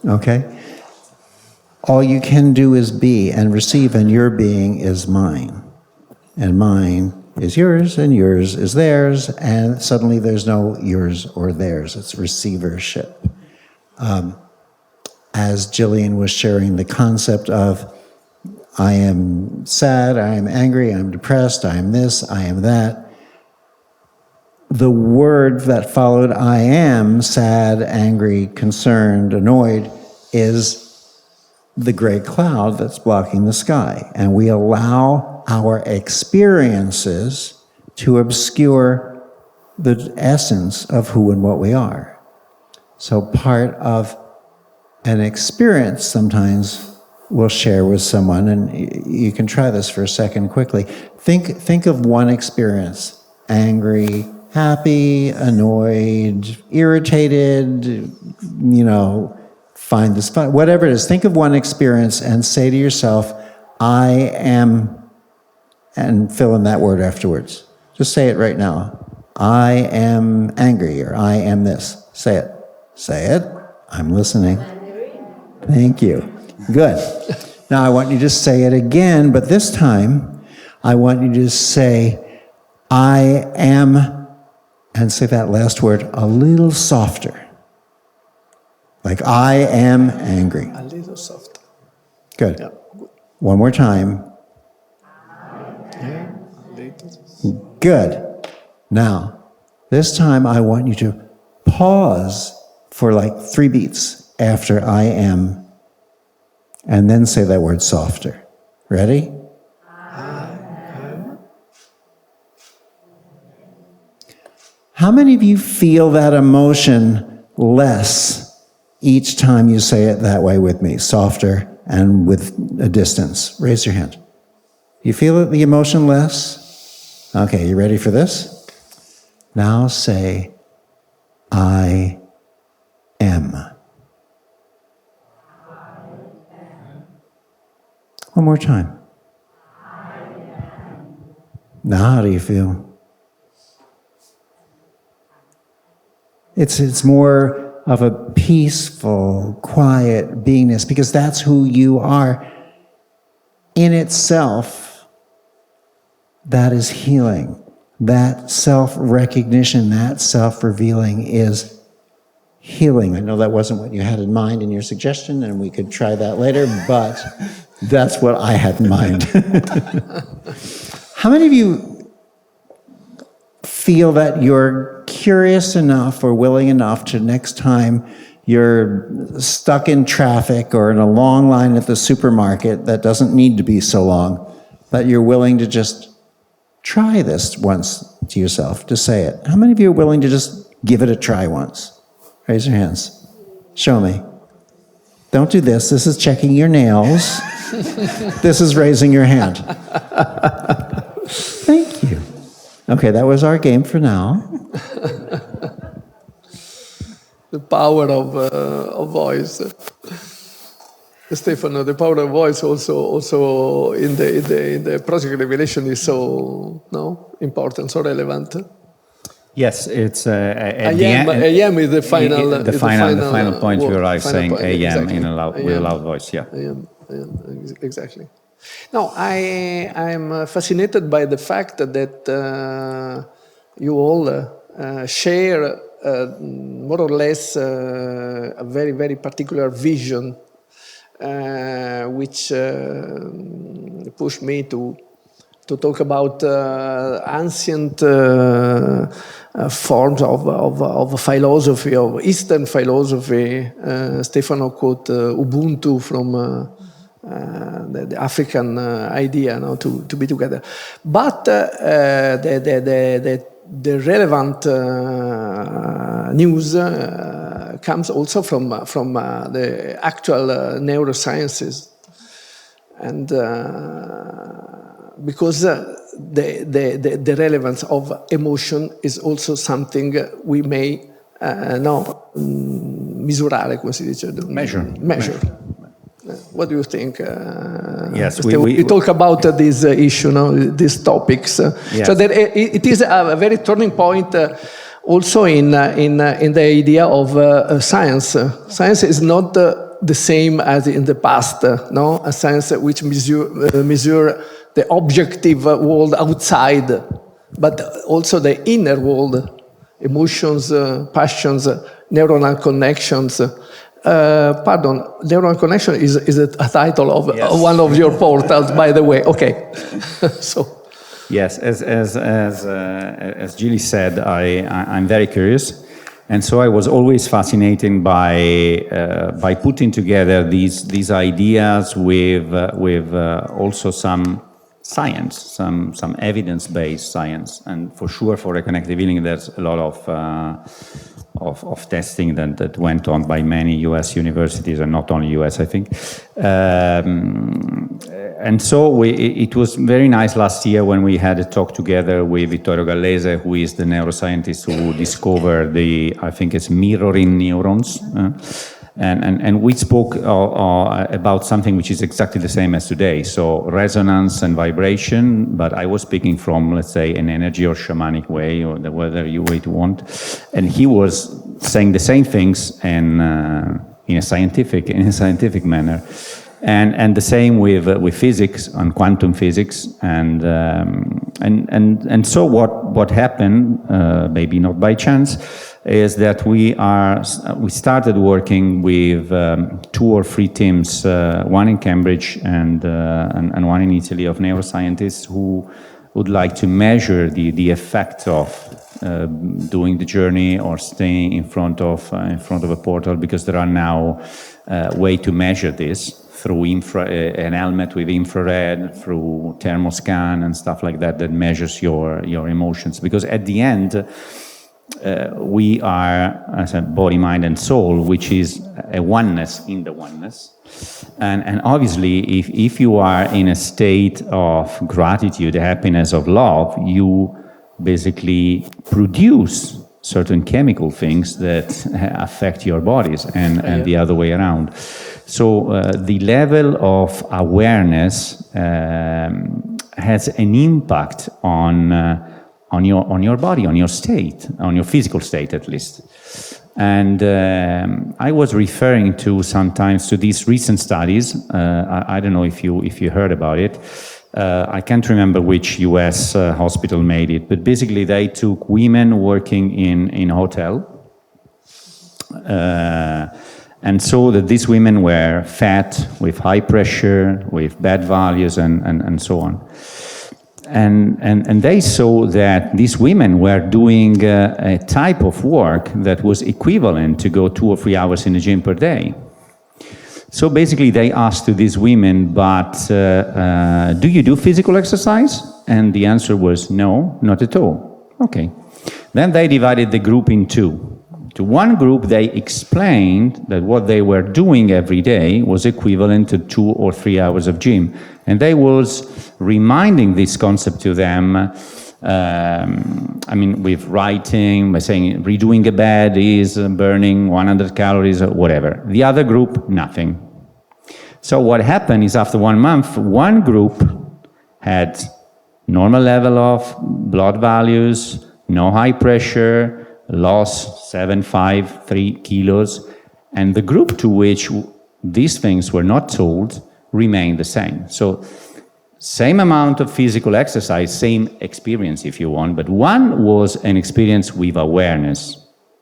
Okay? All you can do is be and receive, and your being is mine. And mine is yours, and yours is theirs, and suddenly there's no yours or theirs. It's receivership. As Jillian was sharing the concept of, I am sad, I am angry, I am depressed, I am this, I am that. The word that followed I am, sad, angry, concerned, annoyed, is the gray cloud that's blocking the sky. And we allow our experiences to obscure the essence of who and what we are. So part of an experience sometimes we'll share with someone, and you can try this for a second quickly. Think of one experience: angry, happy, annoyed, irritated, find this fun, whatever it is. Think of one experience and say to yourself, I am, and fill in that word afterwards. Just say it right now. I am angry, or I am this. Say it. Say it. I'm listening. Thank you. Good. Now I want you to say it again, but this time I want you to say, I am, and say that last word a little softer. Like, I am angry. A little softer. Good. Yeah. One more time. Good. Now, this time I want you to pause for like 3 beats after I am, and then say that word softer. Ready? How many of you feel that emotion less each time you say it that way with me, softer and with a distance? Raise your hand. You feel the emotion less? Okay, you ready for this? Now say, I am. One more time. Now how do you feel? It's more of a peaceful, quiet beingness, because that's who you are. In itself, that is healing. That self-recognition, that self-revealing is healing. I know that wasn't what you had in mind in your suggestion, and we could try that later, but that's what I had in mind. How many of you feel that you're curious enough or willing enough to, next time you're stuck in traffic or in a long line at the supermarket that doesn't need to be so long, that you're willing to just try this once to yourself, to say it? How many of you are willing to just give it a try once? Raise your hands. Show me. Don't do this. This is checking your nails. This is raising your hand. Thank you. Okay, that was our game for now. The power of voice. Stefano, the power of voice also in the project revelation is so important, so relevant. Yes, it's AM is the final the final point you are saying AM exactly. with a loud voice. Yeah. AM, exactly. Now, I'm fascinated by the fact that you all share more or less a very, very particular vision, which pushed me to talk about ancient forms of philosophy, of Eastern philosophy. Stefano quote Ubuntu from the African idea, to be together. But the relevant news comes also from the actual neurosciences, and because the relevance of emotion is also something we may misurare, come si dice? Measure. What do you think? Yes, we talk about this issue, these topics. Yes. So that it is a very turning point also in the idea of science. Science is not the same as in the past. A science which measure the objective world outside, but also the inner world, emotions, passions, neuronal connections. Neural connection is a title of one of your portals, by the way. Okay, so yes, as Gilly said, I'm very curious, and so I was always fascinated by putting together these ideas with also some science, some evidence-based science, and for sure for reconnective healing, there's a lot of testing that went on by many U.S. universities, and not only U.S., I think. And so it was very nice last year when we had a talk together with Vittorio Gallese, who is the neuroscientist who discovered I think it's mirroring neurons. And we spoke about something which is exactly the same as today, so resonance and vibration, but I was speaking from, let's say, an energy or shamanic way, or whatever way you want, and he was saying the same things in a scientific manner. And the same with physics and quantum physics, and so what happened, maybe not by chance, is that we started working with 2 or 3 teams, one in Cambridge and one in Italy, of neuroscientists who would like to measure the effect of doing the journey or staying in front of a portal, because there are now way to measure this through an helmet with infrared, through thermoscan and stuff like that measures your emotions. Because at the end, we are, as a body, mind, and soul, which is a oneness in the oneness. And obviously, if you are in a state of gratitude, happiness, of love, you basically produce certain chemical things that affect your bodies, and the other way around. So the level of awareness has an impact on your body, on your state, on your physical state at least. And I was referring sometimes to these recent studies. I don't know if you heard about it. I can't remember which US hospital made it, but basically they took women working in a hotel, and saw that these women were fat, with high pressure, with bad values, and so on. And they saw that these women were doing a type of work that was equivalent to go 2 or 3 hours in the gym per day. So basically they asked to these women, but do you do physical exercise? And the answer was no, not at all. Okay. Then they divided the group in 2. To one group, they explained that what they were doing every day was equivalent to 2 or 3 hours of gym. And they was reminding this concept to them, with writing, by saying redoing a bed is burning 100 calories or whatever. The other group, nothing. So what happened is, after 1 month, one group had normal level of blood values, no high pressure, lost 3 kilos, and the group to which these things were not told remained the same. So same amount of physical exercise, same experience if you want, but one was an experience with awareness,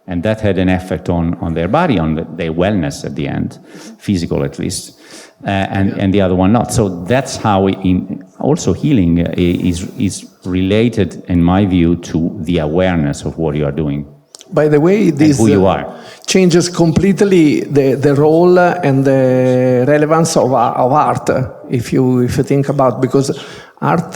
and that had an effect on their body, on their wellness at the end, physical at least, and the other one not. So that's how also healing is related, in my view, to the awareness of what you are doing. By the way, this who you are. Changes completely the role and the relevance of art, if you think about, because art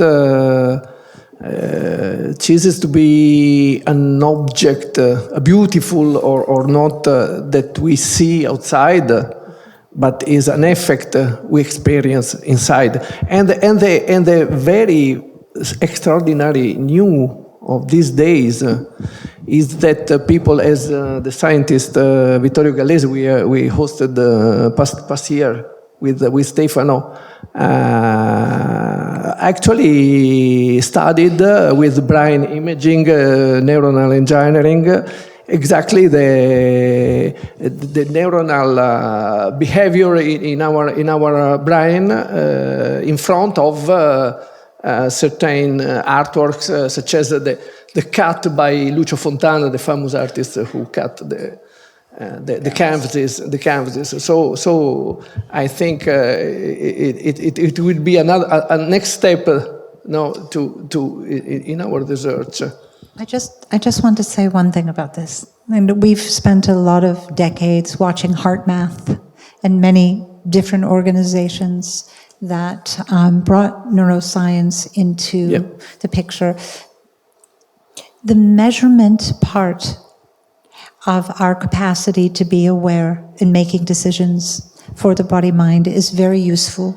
chooses to be an object, a beautiful or not, that we see outside, but is an effect we experience inside. And the very extraordinary new of these days is that people, as the scientist Vittorio Gallese, we hosted past year with Stefano, actually studied with brain imaging, neuronal engineering, exactly the neuronal behavior in our brain in front of certain artworks, such as the cut by Lucio Fontana, the famous artist who cut the canvases. So I think it will be a next step to in our research. I just want to say one thing about this. And we've spent a lot of decades watching Heart Math and many different organizations that brought neuroscience into the picture. The measurement part of our capacity to be aware in making decisions for the body-mind is very useful,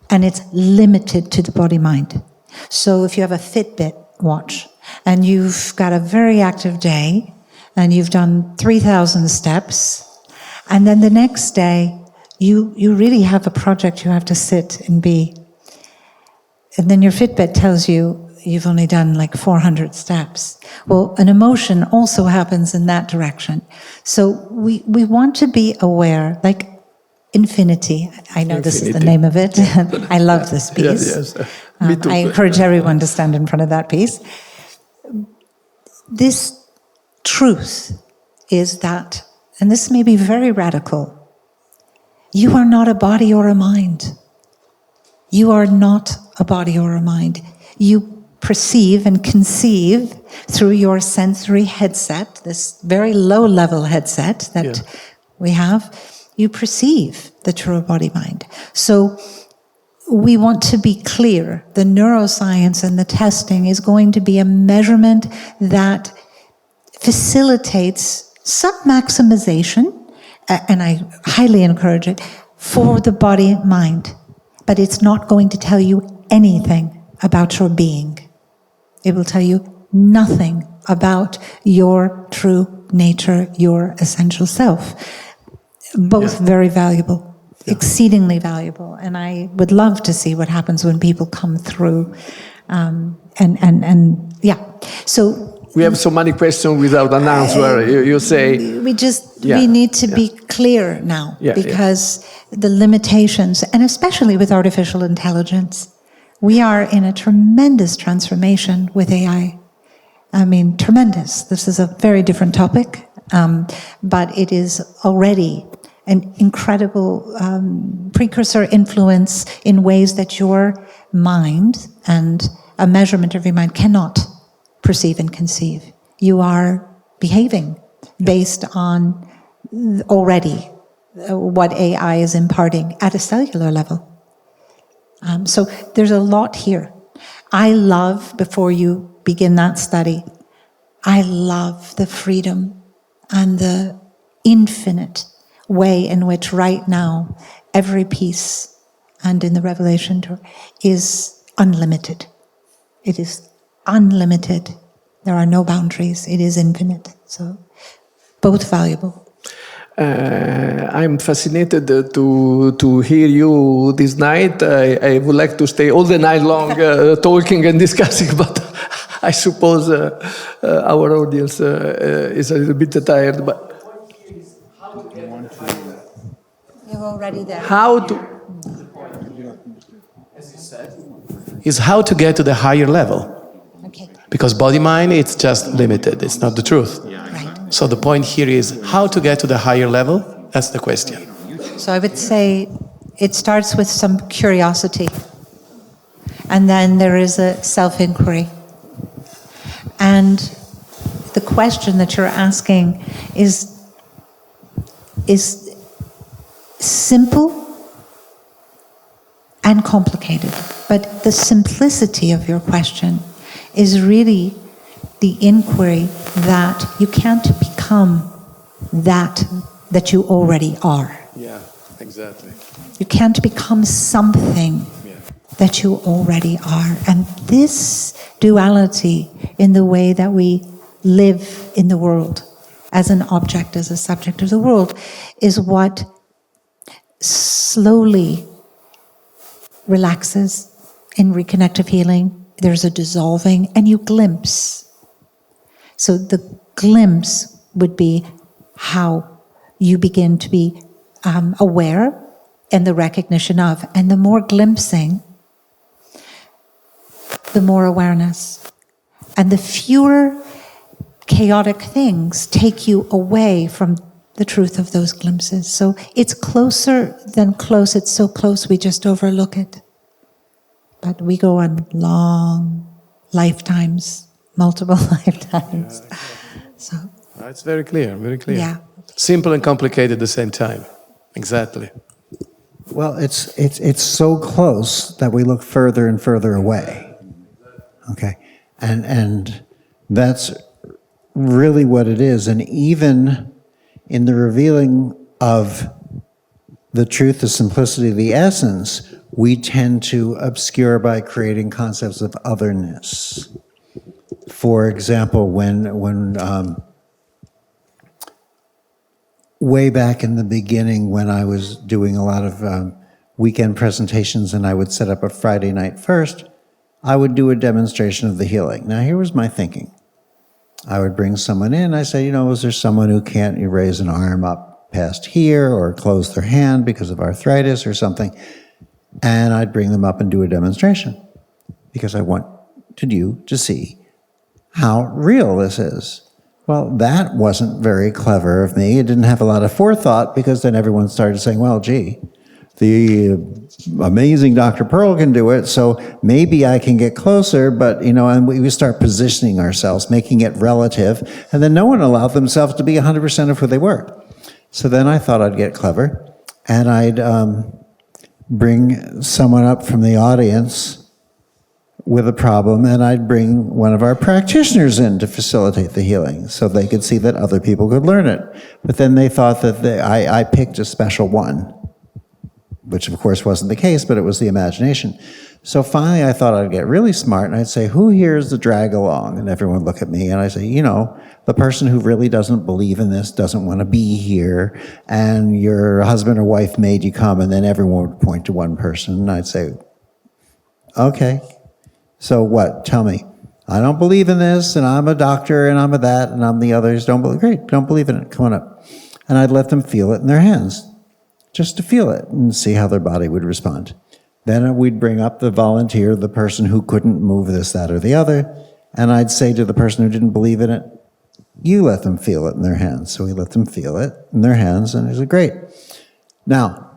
and it's limited to the body-mind. So if you have a Fitbit watch and you've got a very active day and you've done 3,000 steps, and then the next day you really have a project you have to sit and be, and then your Fitbit tells you you've only done like 400 steps. Well, an emotion also happens in that direction. So we want to be aware, like Infinity. I know this is the name of it. I love this piece. Yes. Me too. I encourage everyone to stand in front of that piece. This truth is that, and this may be very radical, you are not a body or a mind. You are not a body or a mind. You perceive and conceive through your sensory headset, this very low-level headset that we have, you perceive the true body-mind. So we want to be clear. The neuroscience and the testing is going to be a measurement that facilitates some maximization, and I highly encourage it, for the body-mind. But it's not going to tell you anything about your being. It will tell you nothing about your true nature, your essential self. Both very valuable, exceedingly valuable. And I would love to see what happens when people come through. So we have so many questions without an answer. You say we need to be clear now, because the limitations, and especially with artificial intelligence, we are in a tremendous transformation with AI. I mean, tremendous. This is a very different topic, but it is already an incredible precursor influence in ways that your mind and a measurement of your mind cannot perceive and conceive. You are behaving based on already what AI is imparting at a cellular level. So there's a lot here. I love, before you begin that study, I love the freedom and the infinite way in which right now every piece, and in the Revelation tour, is unlimited. It is unlimited. There are no boundaries. It is infinite. So both valuable. I'm fascinated to hear you this night. I would like to stay all the night long talking and discussing, but I suppose our audience is a little bit tired. But you're already there. How to, as you said, is how to get to the higher level. Okay. Because body-mind, it's just limited. It's not the truth. Right. So the point here is how to get to the higher level. That's the question. So I would say it starts with some curiosity. And then there is a self-inquiry. And the question that you're asking is simple and complicated. But the simplicity of your question is really the inquiry that you can't become that you already are. Yeah, exactly. You can't become something that you already are. And this duality in the way that we live in the world, as an object, as a subject of the world, is what slowly relaxes in reconnective healing. There's a dissolving, and you glimpse. So the glimpse would be how you begin to be aware and the recognition of. And the more glimpsing, the more awareness. And the fewer chaotic things take you away from the truth of those glimpses. So it's closer than close. It's so close we just overlook it. But we go on long lifetimes, multiple lifetimes. Yeah. So It's very clear, very clear. yeah. Simple and complicated at the same time. Exactly. Well, it's so close that we look further and further away. Okay, and that's really what it is. And even in the revealing of the truth, the simplicity, the essence, we tend to obscure by creating concepts of otherness. For example, when way back in the beginning, when I was doing a lot of weekend presentations and I would set up a Friday night first, I would do a demonstration of the healing. Now, here was my thinking. I would bring someone in. I say, is there someone who can't raise an arm up? passed here or closed their hand because of arthritis or something. And I'd bring them up and do a demonstration because I wanted you to see how real this is. Well, that wasn't very clever of me. It didn't have a lot of forethought because then everyone started saying, well, gee, the amazing Dr. Pearl can do it, so maybe I can get closer, but, and we start positioning ourselves, making it relative, and then no one allowed themselves to be 100% of who they were. So then I thought I'd get clever, and I'd bring someone up from the audience with a problem, and I'd bring one of our practitioners in to facilitate the healing so they could see that other people could learn it. But then they thought that I picked a special one, which of course wasn't the case, but it was the imagination. So finally I thought I'd get really smart, and I'd say, who here is the drag along? And everyone would look at me, and I say, the person who really doesn't believe in this, doesn't want to be here, and your husband or wife made you come, and then everyone would point to one person, and I'd say, okay, so what? Tell me. I don't believe in this, and I'm a doctor, and I'm a that, and I'm the others. Don't believe. Great, don't believe in it. Come on up. And I'd let them feel it in their hands, just to feel it and see how their body would respond. Then we'd bring up the volunteer, the person who couldn't move this, that, or the other, and I'd say to the person who didn't believe in it, you let them feel it in their hands. So we let them feel it in their hands, and it was great. Now,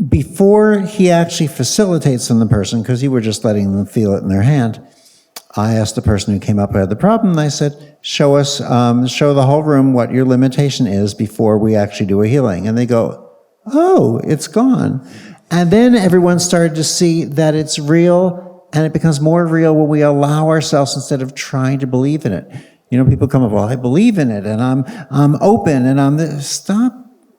before he actually facilitates on the person, because you were just letting them feel it in their hand, I asked the person who came up who had the problem, and I said, show the whole room what your limitation is before we actually do a healing. And they go, oh, it's gone. And then everyone started to see that it's real, and it becomes more real when we allow ourselves instead of trying to believe in it. People come up, well, I believe in it, and I'm open, and I'm this. Stop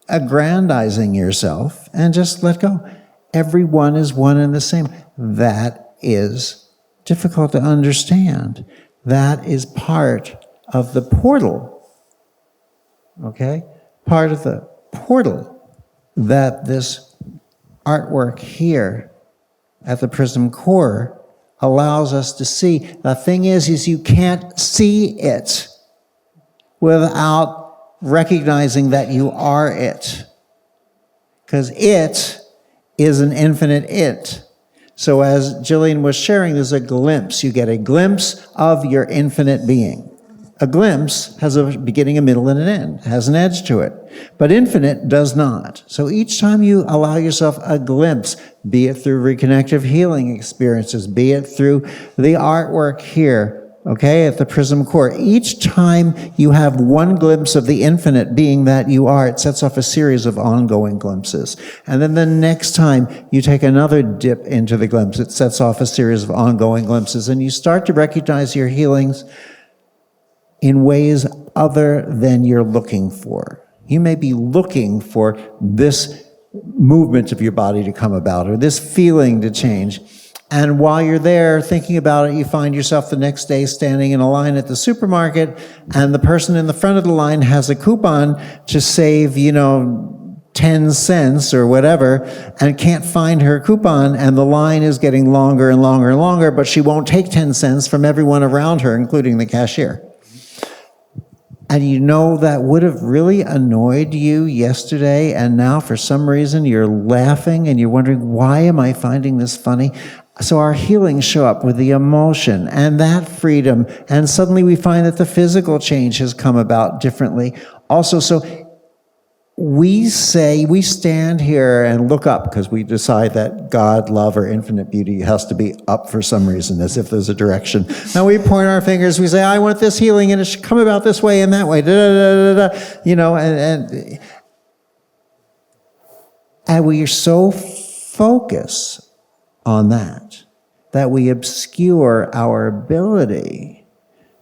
aggrandizing yourself and just let go. Everyone is one and the same. That is difficult to understand. That is part of the portal, okay? Part of the portal that this artwork here at the Prism core allows us to see. The thing is you can't see it without recognizing that you are it. Because it is an infinite it. So as Jillian was sharing, there's a glimpse. You get a glimpse of your infinite being. A glimpse has a beginning, a middle, and an end. It has an edge to it. But infinite does not. So each time you allow yourself a glimpse, be it through reconnective healing experiences, be it through the artwork here, okay, at the Prism core, each time you have one glimpse of the infinite being that you are, it sets off a series of ongoing glimpses. And then the next time you take another dip into the glimpse, it sets off a series of ongoing glimpses. And you start to recognize your healings in ways other than you're looking for. You may be looking for this movement of your body to come about, or this feeling to change. And while you're there thinking about it, you find yourself the next day standing in a line at the supermarket, and the person in the front of the line has a coupon to save, 10 cents or whatever, and can't find her coupon, and the line is getting longer and longer and longer, but she won't take 10 cents from everyone around her, including the cashier. And that would have really annoyed you yesterday, and now for some reason you're laughing and you're wondering, why am I finding this funny? So our healings show up with the emotion and that freedom, and suddenly we find that the physical change has come about differently. Also, so we stand here and look up because we decide that God, love, or infinite beauty has to be up for some reason, as if there's a direction. Now we point our fingers, we say, I want this healing, and it should come about this way and that way, and we are so focused on that we obscure our ability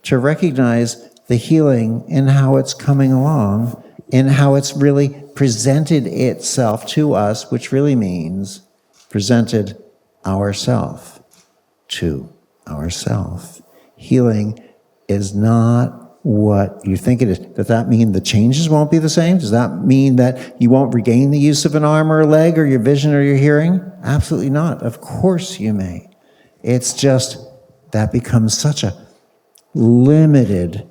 to recognize the healing in how it's coming along, in how it's really presented itself to us, which really means presented ourself to ourself. Healing is not what you think it is. Does that mean the changes won't be the same? Does that mean that you won't regain the use of an arm or a leg or your vision or your hearing? Absolutely not. Of course you may. It's just that becomes such a limited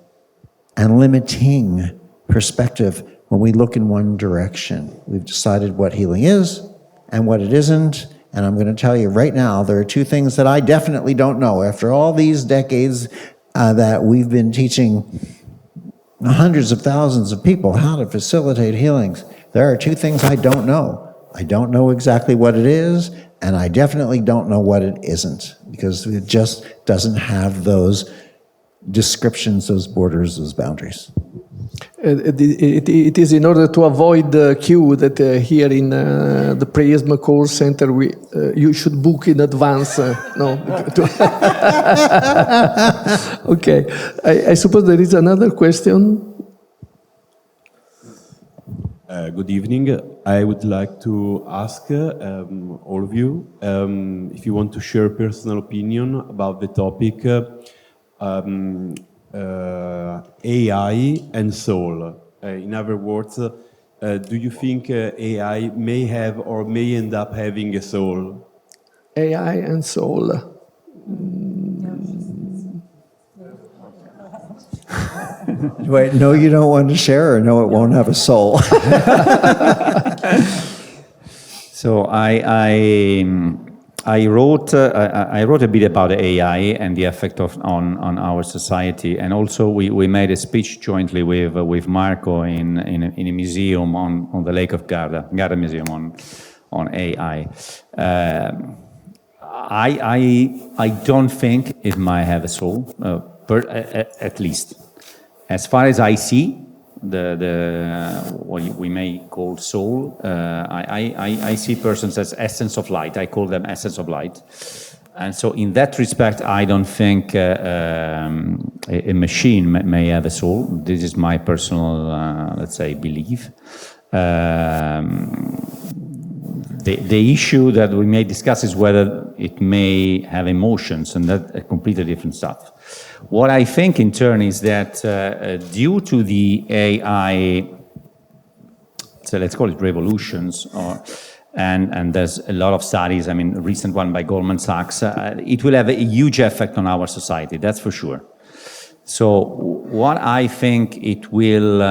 and limiting perspective when we look in one direction. We've decided what healing is and what it isn't. And I'm going to tell you right now, there are two things that I definitely don't know. After all these decades that we've been teaching hundreds of thousands of people how to facilitate healings, there are two things I don't know. I don't know exactly what it is, and I definitely don't know what it isn't, because it just doesn't have those descriptions, those borders, those boundaries. It is in order to avoid the queue that here in the Prism Course Center you should book in advance. Okay, I suppose there is another question. Good evening. I would like to ask all of you if you want to share a personal opinion about the topic AI and soul. In other words, do you think AI may have or may end up having a soul? AI and soul. Wait, no, you don't want to share, or no, it won't have a soul? So I wrote a bit about AI and the effect on our society, and also we made a speech jointly with Marco in a museum on the Lake of Garda Museum on AI. I don't think it might have a soul, at least as far as I see. What we may call soul, I see persons as essence of light. I call them essence of light. And so in that respect, I don't think a machine may have a soul. This is my personal, let's say, belief. The issue that we may discuss is whether it may have emotions, and that's a completely different stuff. What I think in turn is that due to the AI, so let's call it revolutions, and there's a lot of studies, I mean, a recent one by Goldman Sachs, it will have a huge effect on our society, that's for sure. So what I think it will,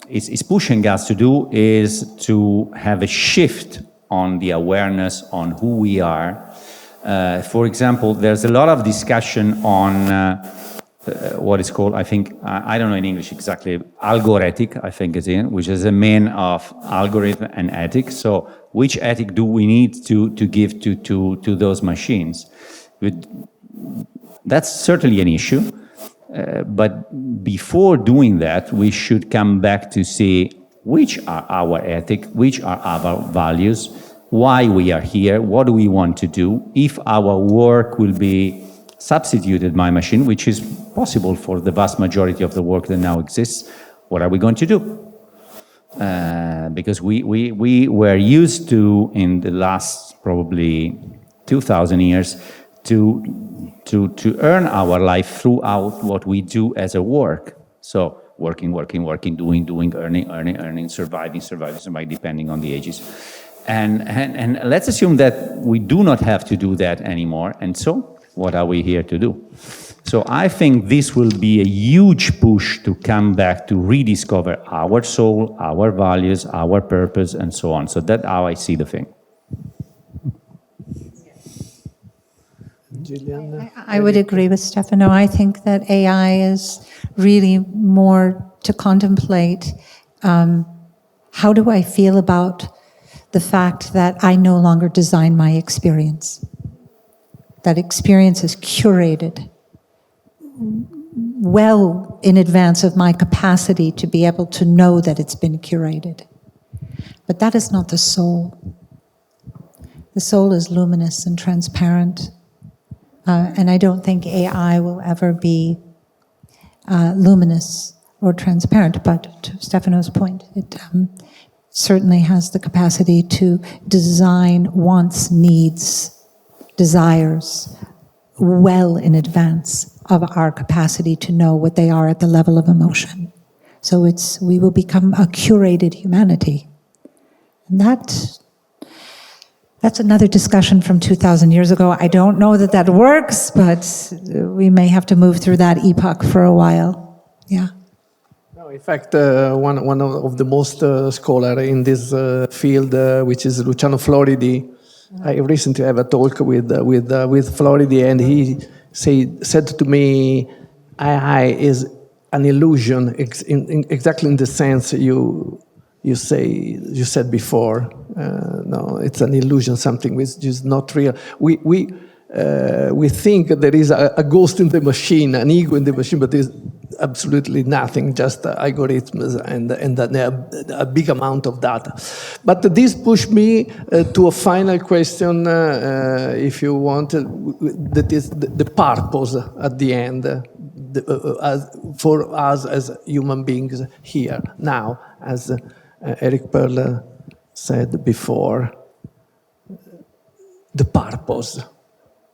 is pushing us to do is to have a shift on the awareness on who we are. For example, there's a lot of discussion on what is called, I think, I don't know in English exactly, algorithic, I think is in, which is a mean of algorithm and ethics. So which ethic do we need to give to those machines? That's certainly an issue. But before doing that, we should come back to see which are our ethics, which are our values, why we are here, what do we want to do, if our work will be substituted by machine, which is possible for the vast majority of the work that now exists, what are we going to do? Because we were used to, in the last probably 2,000 years, to earn our life throughout what we do as a work. So working, doing, earning, surviving, depending on the ages. And let's assume that we do not have to do that anymore. And so what are we here to do? So I think this will be a huge push to come back to rediscover our soul, our values, our purpose, and so on. So that's how I see the thing. Jillian? I would agree with Stefano. I think that AI is really more to contemplate how do I feel about the fact that I no longer design my experience. That experience is curated well in advance of my capacity to be able to know that it's been curated. But that is not the soul. The soul is luminous and transparent. And I don't think AI will ever be luminous or transparent, but to Stefano's point, it certainly has the capacity to design wants, needs, desires well in advance of our capacity to know what they are at the level of emotion. So we will become a curated humanity. And that's another discussion from 2,000 years ago. I don't know that works, but we may have to move through that epoch for a while. Yeah. No, No, in fact, one of the most scholar in this field, which is Luciano Floridi, I recently have a talk with Floridi, and he said to me, AI is an illusion, exactly in the sense you said before. No, it's an illusion, something which is not real. We think there is a ghost in the machine, an ego in the machine, but there's absolutely nothing, just algorithms and a big amount of data. But this pushed me to a final question, if you want, that is the purpose at the end for us as human beings here, now, as Eric Perle said before, the purpose.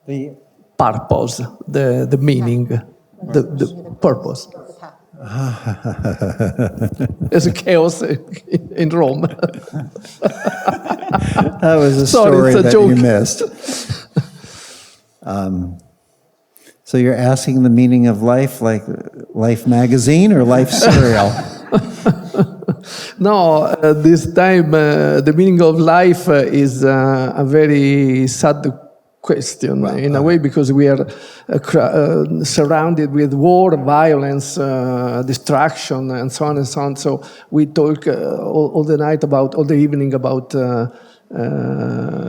The purpose, the meaning, the purpose. There's a chaos in Rome. That was a story it's a that joke. you missed. So you're asking the meaning of life, like Life magazine or Life cereal? No, this time the meaning of life is a very sad question in a way, because we are surrounded with war, violence, destruction, and so on and so on. So we talk all the night about, all the evening about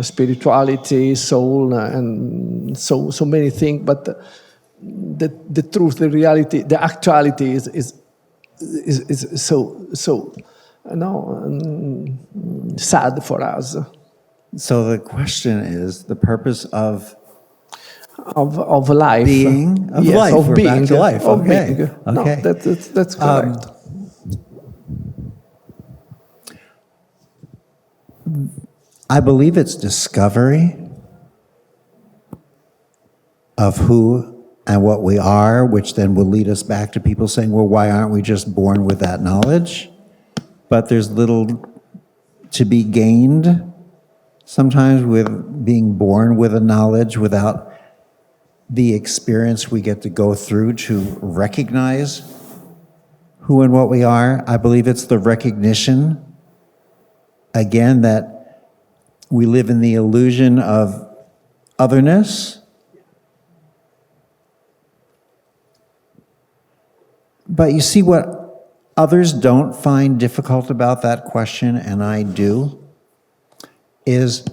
spirituality, soul, and so many things. But the truth, the reality, the actuality is so sad for us. So the question is the purpose of life, being, of yes, life. of We're being, back to life. of Okay. being. No, Okay. that's correct. I believe it's discovery of who and what we are, which then will lead us back to people saying, well, why aren't we just born with that knowledge? But there's little to be gained sometimes with being born with a knowledge without the experience we get to go through to recognize who and what we are. I believe it's the recognition, again, that we live in the illusion of otherness. But you see what others don't find difficult about that question, and I do, is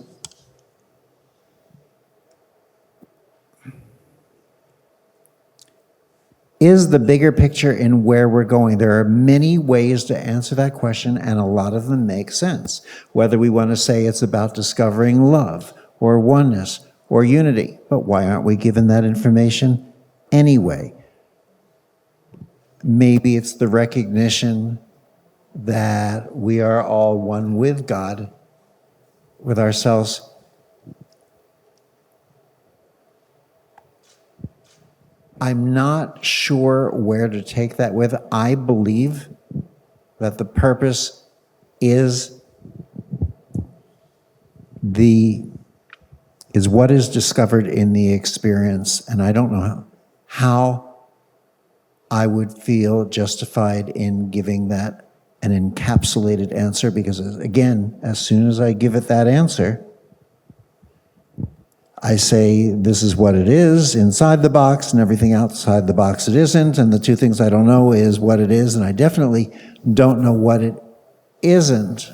the bigger picture in where we're going. There are many ways to answer that question, and a lot of them make sense. Whether we want to say it's about discovering love, or oneness, or unity, but why aren't we given that information anyway? Maybe it's the recognition that we are all one with God, with ourselves. I'm not sure where to take that with. I believe that the purpose is what is discovered in the experience, and I don't know how I would feel justified in giving that an encapsulated answer, because again, as soon as I give it that answer, I say this is what it is inside the box, and everything outside the box it isn't, and the two things I don't know is what it is, and I definitely don't know what it isn't.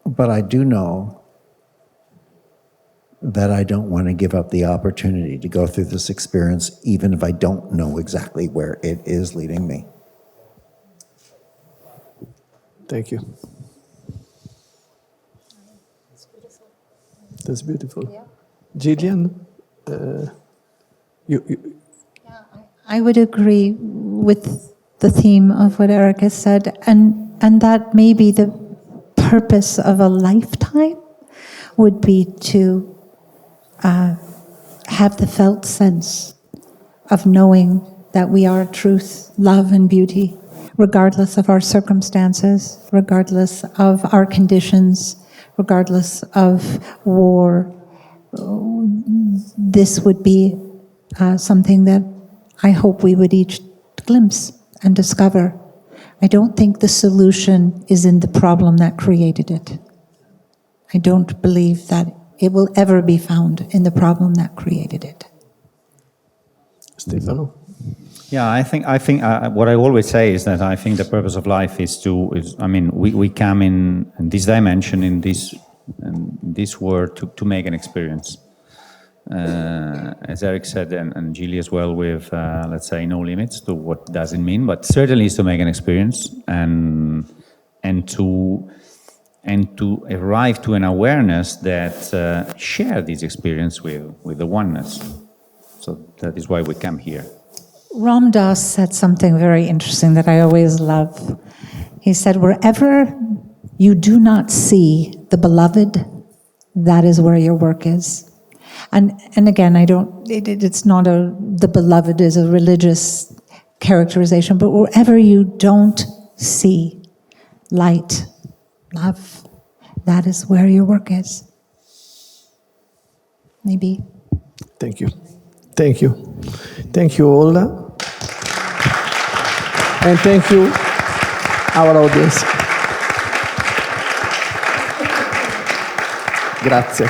But I do know that I don't want to give up the opportunity to go through this experience, even if I don't know exactly where it is leading me. Thank you. That's beautiful. Yeah. Jillian, I would agree with the theme of what Eric has said, and that maybe the purpose of a lifetime would be to have the felt sense of knowing that we are truth, love, and beauty, regardless of our circumstances, regardless of our conditions, regardless of war. This would be something that I hope we would each glimpse and discover I don't think the solution is in the problem that created it. I don't believe that it will ever be found in the problem that created it. Stefano? Yeah, I think what I always say is that I think the purpose of life is we come in this dimension, in this world to make an experience. As Eric said, and Gilly as well, with let's say no limits to what does it mean, but certainly is to make an experience and to arrive to an awareness that share this experience with the oneness. So that is why we come here. Ram Dass said something very interesting that I always love. He said, wherever you do not see the beloved, that is where your work is. And again, it's not the beloved is a religious characterization, but wherever you don't see light, love, that is where your work is. Maybe. Thank you. Thank you. Thank you all. And thank you, our audience. Grazie.